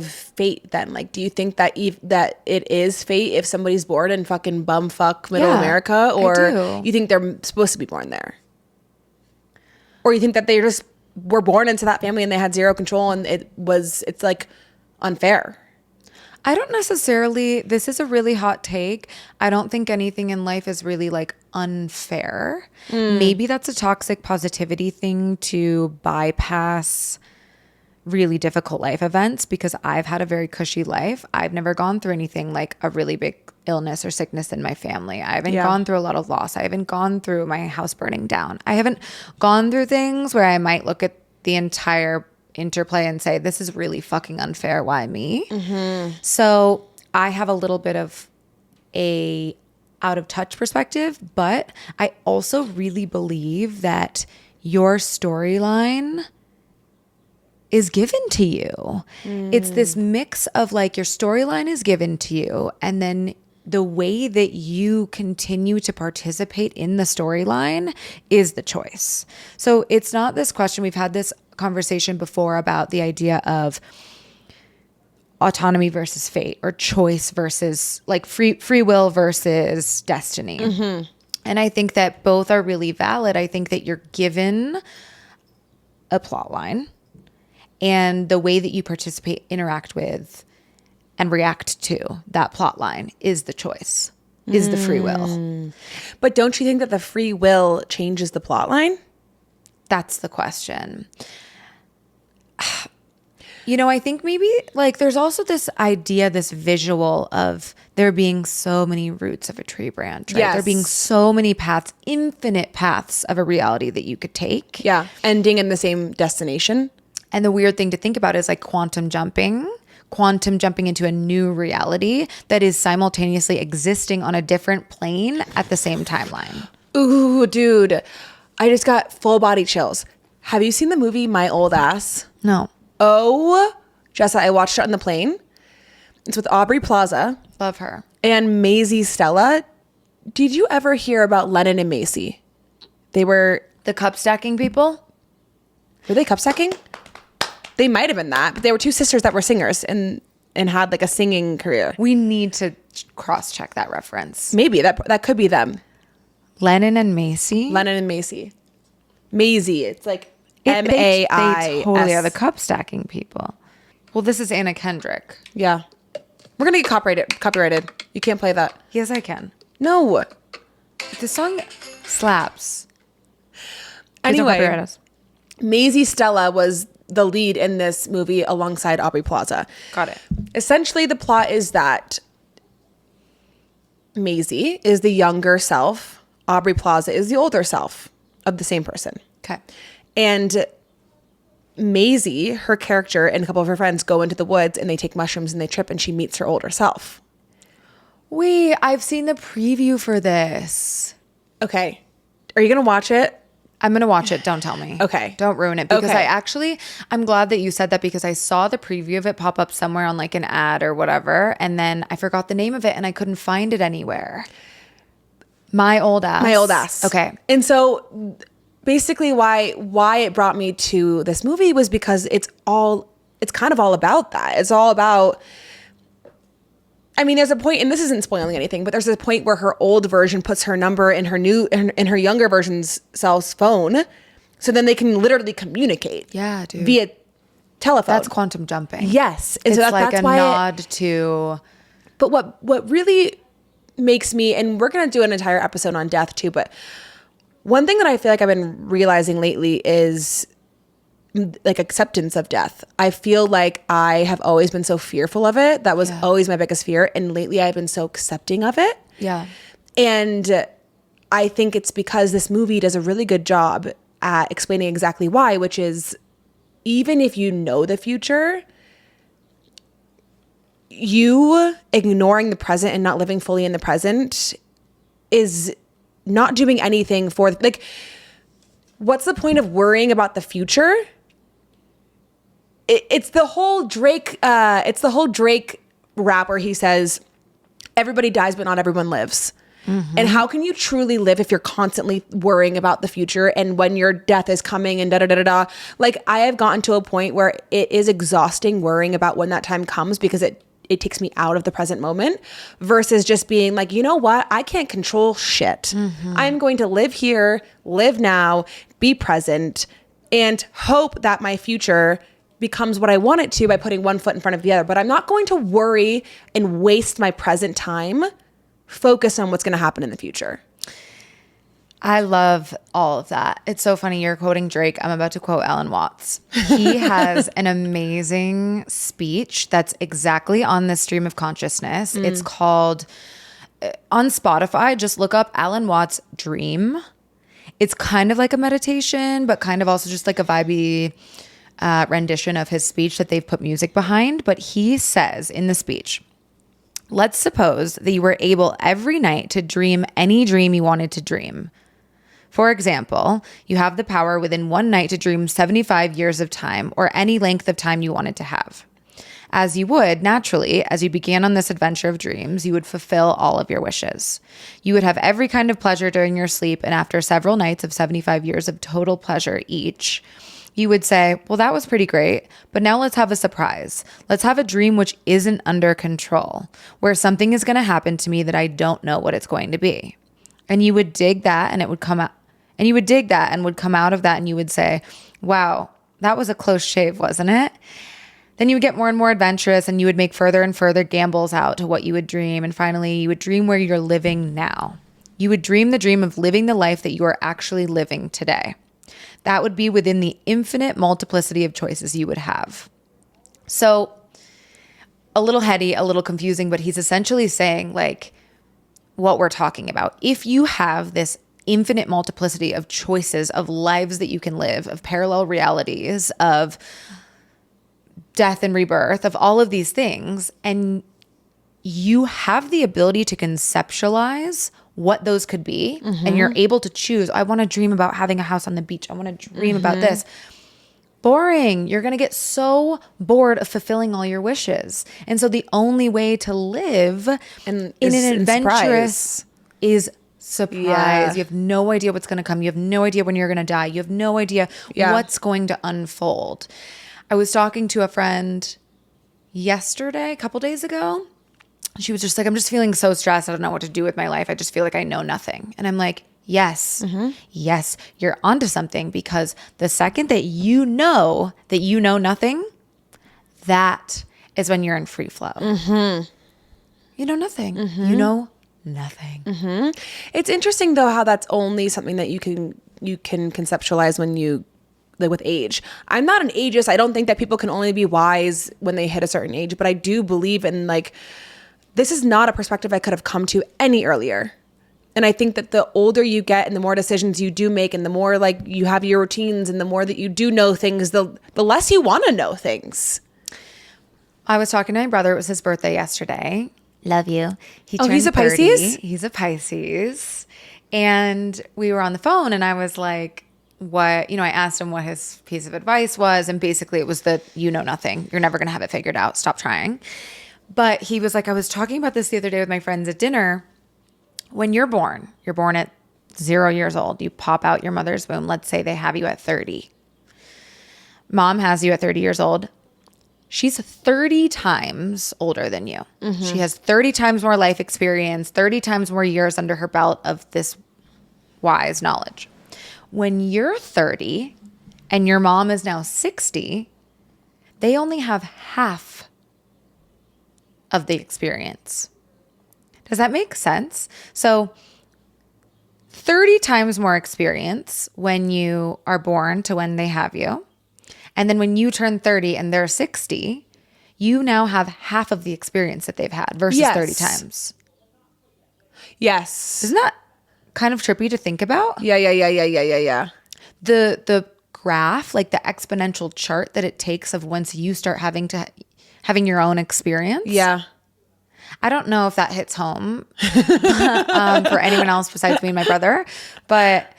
fate then? Like, do you think that that it is fate if somebody's born in fucking bumfuck middle America, or you think they're supposed to be born there, or you think that they just were born into that family and they had zero control and it's like unfair? I don't necessarily, this is a really hot take. I don't think anything in life is really like unfair. Maybe that's a toxic positivity thing to bypass really difficult life events, because I've had a very cushy life. I've never gone through anything like a really big illness or sickness in my family. I haven't gone through a lot of loss. I haven't gone through my house burning down. I haven't gone through things where I might look at the entire interplay and say, this is really fucking unfair. Why me? So I have a little bit of a out of touch perspective, but I also really believe that your storyline is given to you. It's this mix of like, your storyline is given to you, and then the way that you continue to participate in the storyline is the choice. So it's not this question. We've had this conversation before about the idea of autonomy versus fate, or choice versus like free will versus destiny. And I think that both are really valid. I think that you're given a plot line, and the way that you participate, interact with, and react to that plot line is the choice, is the free will. But don't you think that the free will changes the plot line? That's the question. I think maybe like there's also this idea, this visual of there being so many roots of a tree branch, right? Yes. There being so many paths, infinite paths of a reality that you could take. Yeah. Ending in the same destination. And the weird thing to think about is like quantum jumping into a new reality that is simultaneously existing on a different plane at the same timeline. Ooh, dude. I just got full body chills. Have you seen the movie My Old Ass? No. Oh, Jessa, I watched it on the plane. It's with Aubrey Plaza. Love her. And Maisie Stella. Did you ever hear about Lennon and Macy? They were... The cup stacking people? Were they cup stacking? They might have been that, but they were two sisters that were singers and had like a singing career. We need to cross-check that reference. Maybe that could be them. Lennon and Macy? Lennon and Macy. Maisie. It's like M-A-I-S. They totally are the cup stacking people. Well, this is Anna Kendrick. Yeah. We're going to get copyrighted. You can't play that. Yes, I can. No. The song slaps. Anyway, Maisie Stella was the lead in this movie alongside Aubrey Plaza. Got it. Essentially, the plot is that Maisie is the younger self. Aubrey Plaza is the older self of the same person. Okay. And Maisie, her character, and a couple of her friends go into the woods and they take mushrooms and they trip, and she meets her older self. Wait, I've seen the preview for this. Okay. Are you going to watch it? I'm going to watch it. Don't tell me. Okay. Don't ruin it. Because Okay. I'm glad that you said that, because I saw the preview of it pop up somewhere on like an ad or whatever. And then I forgot the name of it and I couldn't find it anywhere. My Old Ass. My Old Ass. Okay. And so basically why it brought me to this movie was because it's kind of all about that. It's all about, I mean, there's a point, and this isn't spoiling anything, but there's a point where her old version puts her number in her younger version's self's phone, so then they can literally communicate. Yeah, dude. Via telephone. That's quantum jumping. Yes. And It's so like that's a why nod to... But what really makes me, and we're going to do an entire episode on death too, but one thing that I feel like I've been realizing lately is like acceptance of death. I feel like I have always been so fearful of it. That was always my biggest fear. And lately I've been so accepting of it. Yeah. And I think it's because this movie does a really good job at explaining exactly why, which is even if you know the future, you ignoring the present and not living fully in the present is not doing anything for, like, what's the point of worrying about the future? It's the whole Drake rap where he says, everybody dies, but not everyone lives. Mm-hmm. And how can you truly live if you're constantly worrying about the future and when your death is coming and da-da-da-da-da? Like, I have gotten to a point where it is exhausting worrying about when that time comes, because it takes me out of the present moment, versus just being like, you know what? I can't control shit. Mm-hmm. I'm going to live here, live now, be present, and hope that my future becomes what I want it to by putting one foot in front of the other. But I'm not going to worry and waste my present time focused on what's going to happen in the future. I love all of that. It's so funny. You're quoting Drake. I'm about to quote Alan Watts. He has an amazing speech that's exactly on this stream of consciousness. It's called, on Spotify, just look up Alan Watts Dream. It's kind of like a meditation, but kind of also just like a vibey rendition of his speech that they've put music behind. But he says in the speech, let's suppose that you were able every night to dream any dream you wanted to dream. For example, you have the power within one night to dream 75 years of time or any length of time you wanted to have. As you would, naturally, as you began on this adventure of dreams, you would fulfill all of your wishes. You would have every kind of pleasure during your sleep, and after several nights of 75 years of total pleasure each, you would say, well, that was pretty great, but now let's have a surprise. Let's have a dream which isn't under control, where something is going to happen to me that I don't know what it's going to be. And you would dig that, and it would come out, and you would dig that and would come out of that, and you would say, wow, that was a close shave, wasn't it? Then you would get more and more adventurous, and you would make further and further gambles out to what you would dream. And finally, you would dream where you're living now. You would dream the dream of living the life that you are actually living today. That would be within the infinite multiplicity of choices you would have. So a little heady, a little confusing, but he's essentially saying like what we're talking about. If you have this infinite multiplicity of choices, of lives that you can live, of parallel realities, of death and rebirth, of all of these things, and you have the ability to conceptualize what those could be, and you're able to choose, I want to dream about having a house on the beach. I want to dream about this. Boring. You're going to get so bored of fulfilling all your wishes. And so the only way to live in an adventurous is surprise. Yeah. You have no idea what's going to come. You have no idea when you're going to die. You have no idea what's going to unfold. I was talking to a friend yesterday, a couple days ago. She was just like, I'm just feeling so stressed. I don't know what to do with my life. I just feel like I know nothing. And I'm like, yes, yes, you're onto something, because the second that you know nothing, that is when you're in free flow. You know nothing. You know nothing. It's interesting though how that's only something that you can conceptualize when you like with age. I'm not an ageist. I don't think that people can only be wise when they hit a certain age, but I do believe in like, this is not a perspective I could have come to any earlier. And I think that the older you get and the more decisions you do make and the more like you have your routines and the more that you do know things, the less you want to know things. I was talking to my brother. It was his birthday yesterday. Love you. He turned he's a 30. Pisces? He's a Pisces. And we were on the phone, and I was like, I asked him what his piece of advice was. And basically it was that you know nothing. You're never going to have it figured out. Stop trying. But he was like, I was talking about this the other day with my friends at dinner. When you're born at 0 years old. You pop out your mother's womb. Let's say they have you at 30. Mom has you at 30 years old. She's 30 times older than you. She has 30 times more life experience, 30 times more years under her belt of this wise knowledge. When you're 30 and your mom is now 60, they only have half of the experience. Does that make sense? So 30 times more experience when you are born to when they have you. And then when you turn 30 and they're 60, you now have half of the experience that they've had versus 30 times. Yes. Isn't that kind of trippy to think about? Yeah. The graph, like the exponential chart that it takes of once you start having your own experience. Yeah. I don't know if that hits home for anyone else besides me and my brother, but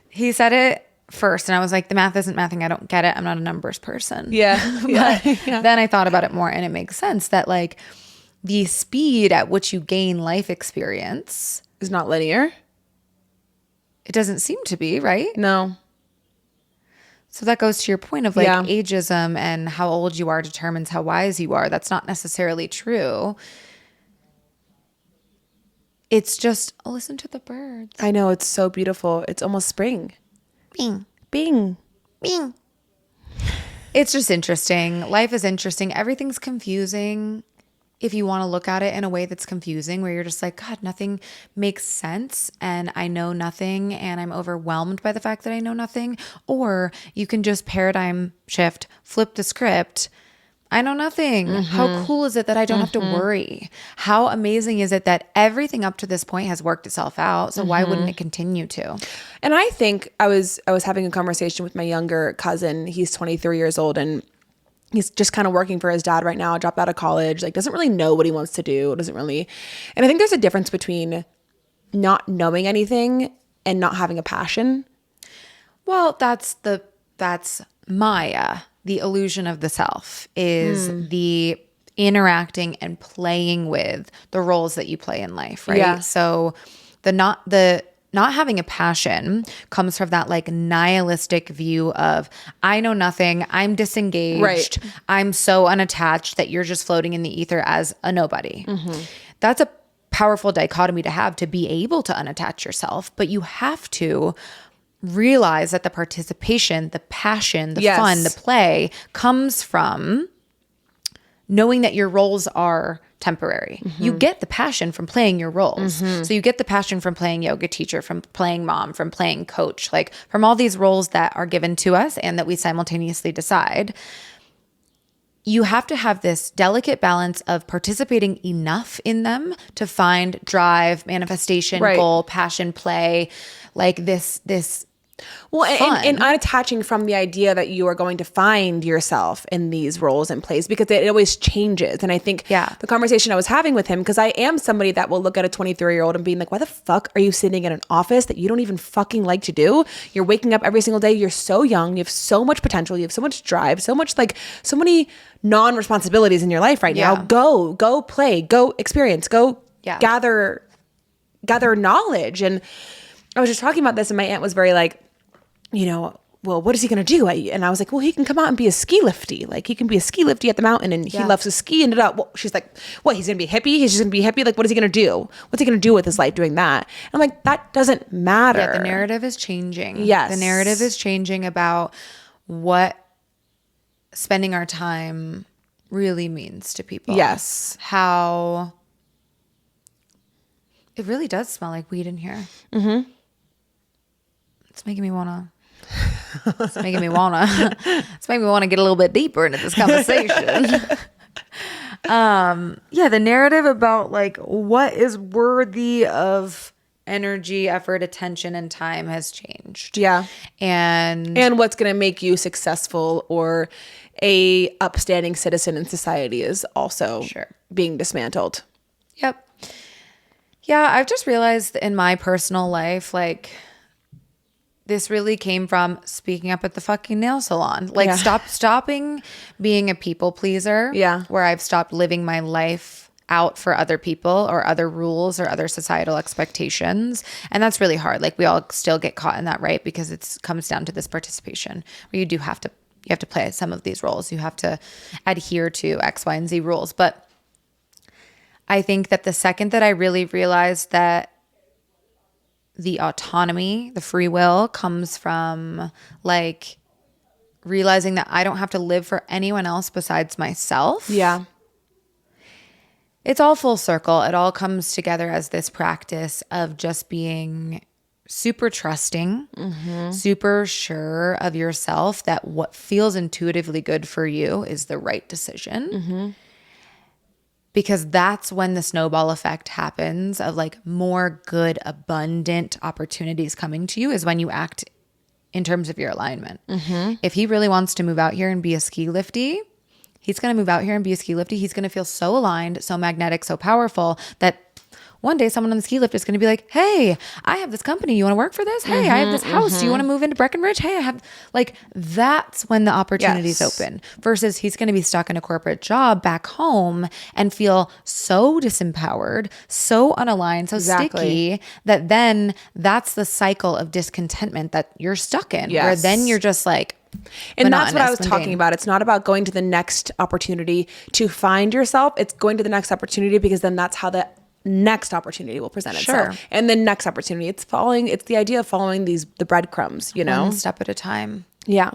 he said it first and I was like, the math isn't mathing. I don't get it. I'm not a numbers person. Yeah. Then I thought about it more and it makes sense that like the speed at which you gain life experience is not linear. It doesn't seem to be, right? No. So that goes to your point of like ageism and how old you are determines how wise you are. That's not necessarily true. It's just, listen to the birds. I know. It's so beautiful. It's almost spring. Bing. Bing. Bing. It's just interesting. Life is interesting. Everything's confusing. If you want to look at it in a way that's confusing, where you're just like, God, nothing makes sense and I know nothing and I'm overwhelmed by the fact that I know nothing. Or you can just paradigm shift, flip the script. I know nothing. How cool is it that I don't have to worry? How amazing is it that everything up to this point has worked itself out? So why wouldn't it continue to? And I think I was having a conversation with my younger cousin. He's 23 years old and he's just kind of working for his dad right now, dropped out of college, like doesn't really know what he wants to do, and I think there's a difference between not knowing anything and not having a passion. Well, that's Maya. The illusion of the self is the interacting and playing with the roles that you play in life, right? Yeah. So the not having a passion comes from that like nihilistic view of I know nothing, I'm disengaged, Right. I'm so unattached that you're just floating in the ether as a nobody. That's a powerful dichotomy to have, to be able to unattach yourself, but you have to realize that the participation, the passion, the fun, the play comes from knowing that your roles are temporary. You get the passion from playing your roles. So you get the passion from playing yoga teacher, from playing mom, from playing coach, like from all these roles that are given to us and that we simultaneously decide. You have to have this delicate balance of participating enough in them to find drive, manifestation, goal, passion, play, like this Well, and unattaching from the idea that you are going to find yourself in these roles and plays, because it always changes. And I think the conversation I was having with him, because I am somebody that will look at a 23-year-old and being like, why the fuck are you sitting in an office that you don't even fucking like to do? You're waking up every single day. You're so young. You have so much potential. You have so much drive, so many non-responsibilities in your life right now. Go play, go experience, go gather knowledge. And I was just talking about this, and my aunt was very like, well, what is he going to do? And I was like, well, he can come out and be a ski lifty. Like, he can be a ski lifty at the mountain, and he loves to ski and well, she's like, what, he's going to be hippie? He's just going to be hippie? Like, what is he going to do? What's he going to do with his life doing that? And I'm like, that doesn't matter. Yeah, the narrative is changing. Yes. The narrative is changing about what spending our time really means to people. Yes. How it really does smell like weed in here. It's making me wanna get a little bit deeper into this conversation. The narrative about like what is worthy of energy, effort, attention, and time has changed. Yeah. And what's going to make you successful or a upstanding citizen in society is also being dismantled. Yep. Yeah, I've just realized in my personal life, like, this really came from speaking up at the fucking nail salon. Like, stopping being a people pleaser. Yeah. Where I've stopped living my life out for other people or other rules or other societal expectations. And that's really hard. Like, we all still get caught in that, right? Because it comes down to this participation where you have to play some of these roles. You have to adhere to X, Y, and Z rules. But I think that the second that I really realized that the autonomy, the free will comes from like realizing that I don't have to live for anyone else besides myself. Yeah. It's all full circle. It all comes together as this practice of just being super trusting, super sure of yourself that what feels intuitively good for you is the right decision. Because that's when the snowball effect happens of like more good, abundant opportunities coming to you, is when you act in terms of your alignment. If he really wants to move out here and be a ski lifty, he's going to move out here and be a ski lifty. He's going to feel so aligned, so magnetic, so powerful that one day someone on the ski lift is going to be like, hey, I have this company. You want to work for this? Hey, I have this house. Do you want to move into Breckenridge? Hey, I have, like, that's when the opportunities open, versus he's going to be stuck in a corporate job back home and feel so disempowered, so unaligned, so sticky that then that's the cycle of discontentment that you're stuck in, where then you're just like, and that's what I was talking about. It's not about going to the next opportunity to find yourself. It's going to the next opportunity, because then that's how the next opportunity will present itself. And the next opportunity, it's the idea of following the breadcrumbs, one step at a time. Yeah.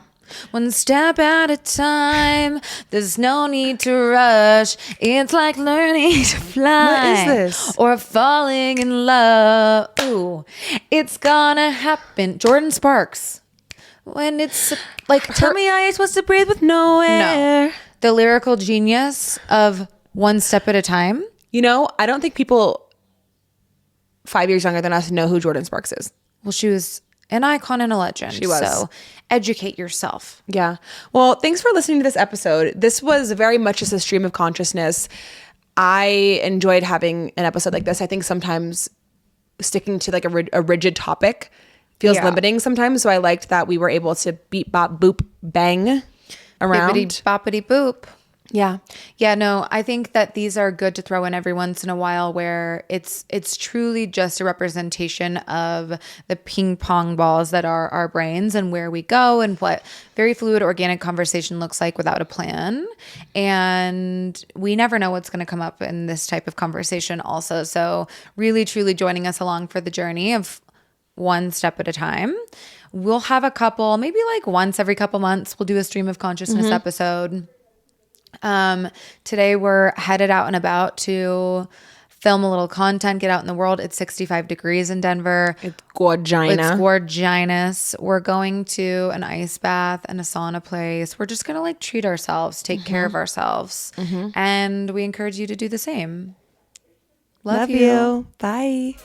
One step at a time. There's no need to rush. It's like learning to fly. What is this? Or falling in love. Ooh, it's gonna happen. Jordan Sparks. When it's like, tell me how you're supposed to breathe with no air. No. The lyrical genius of one step at a time. I don't think people 5 years younger than us know who Jordan Sparks is. Well, she was an icon and a legend. She was. So educate yourself. Yeah. Well, thanks for listening to this episode. This was very much just a stream of consciousness. I enjoyed having an episode like this. I think sometimes sticking to like a rigid topic feels limiting sometimes. So I liked that we were able to beep, bop, boop, bang around. Bippity, boppity, boop. Yeah. Yeah, no, I think that these are good to throw in every once in a while where it's truly just a representation of the ping pong balls that are our brains and where we go and what very fluid organic conversation looks like without a plan. And we never know what's going to come up in this type of conversation also. So really truly joining us along for the journey of one step at a time. We'll have a couple, maybe like once every couple months, we'll do a stream of consciousness episode. Today we're headed out and about to film a little content, get out in the world. It's 65 degrees in Denver. It's gorgina. It's gorginous. We're going to an ice bath and a sauna place. We're just going to like treat ourselves, take care of ourselves. And we encourage you to do the same. Love you. Bye.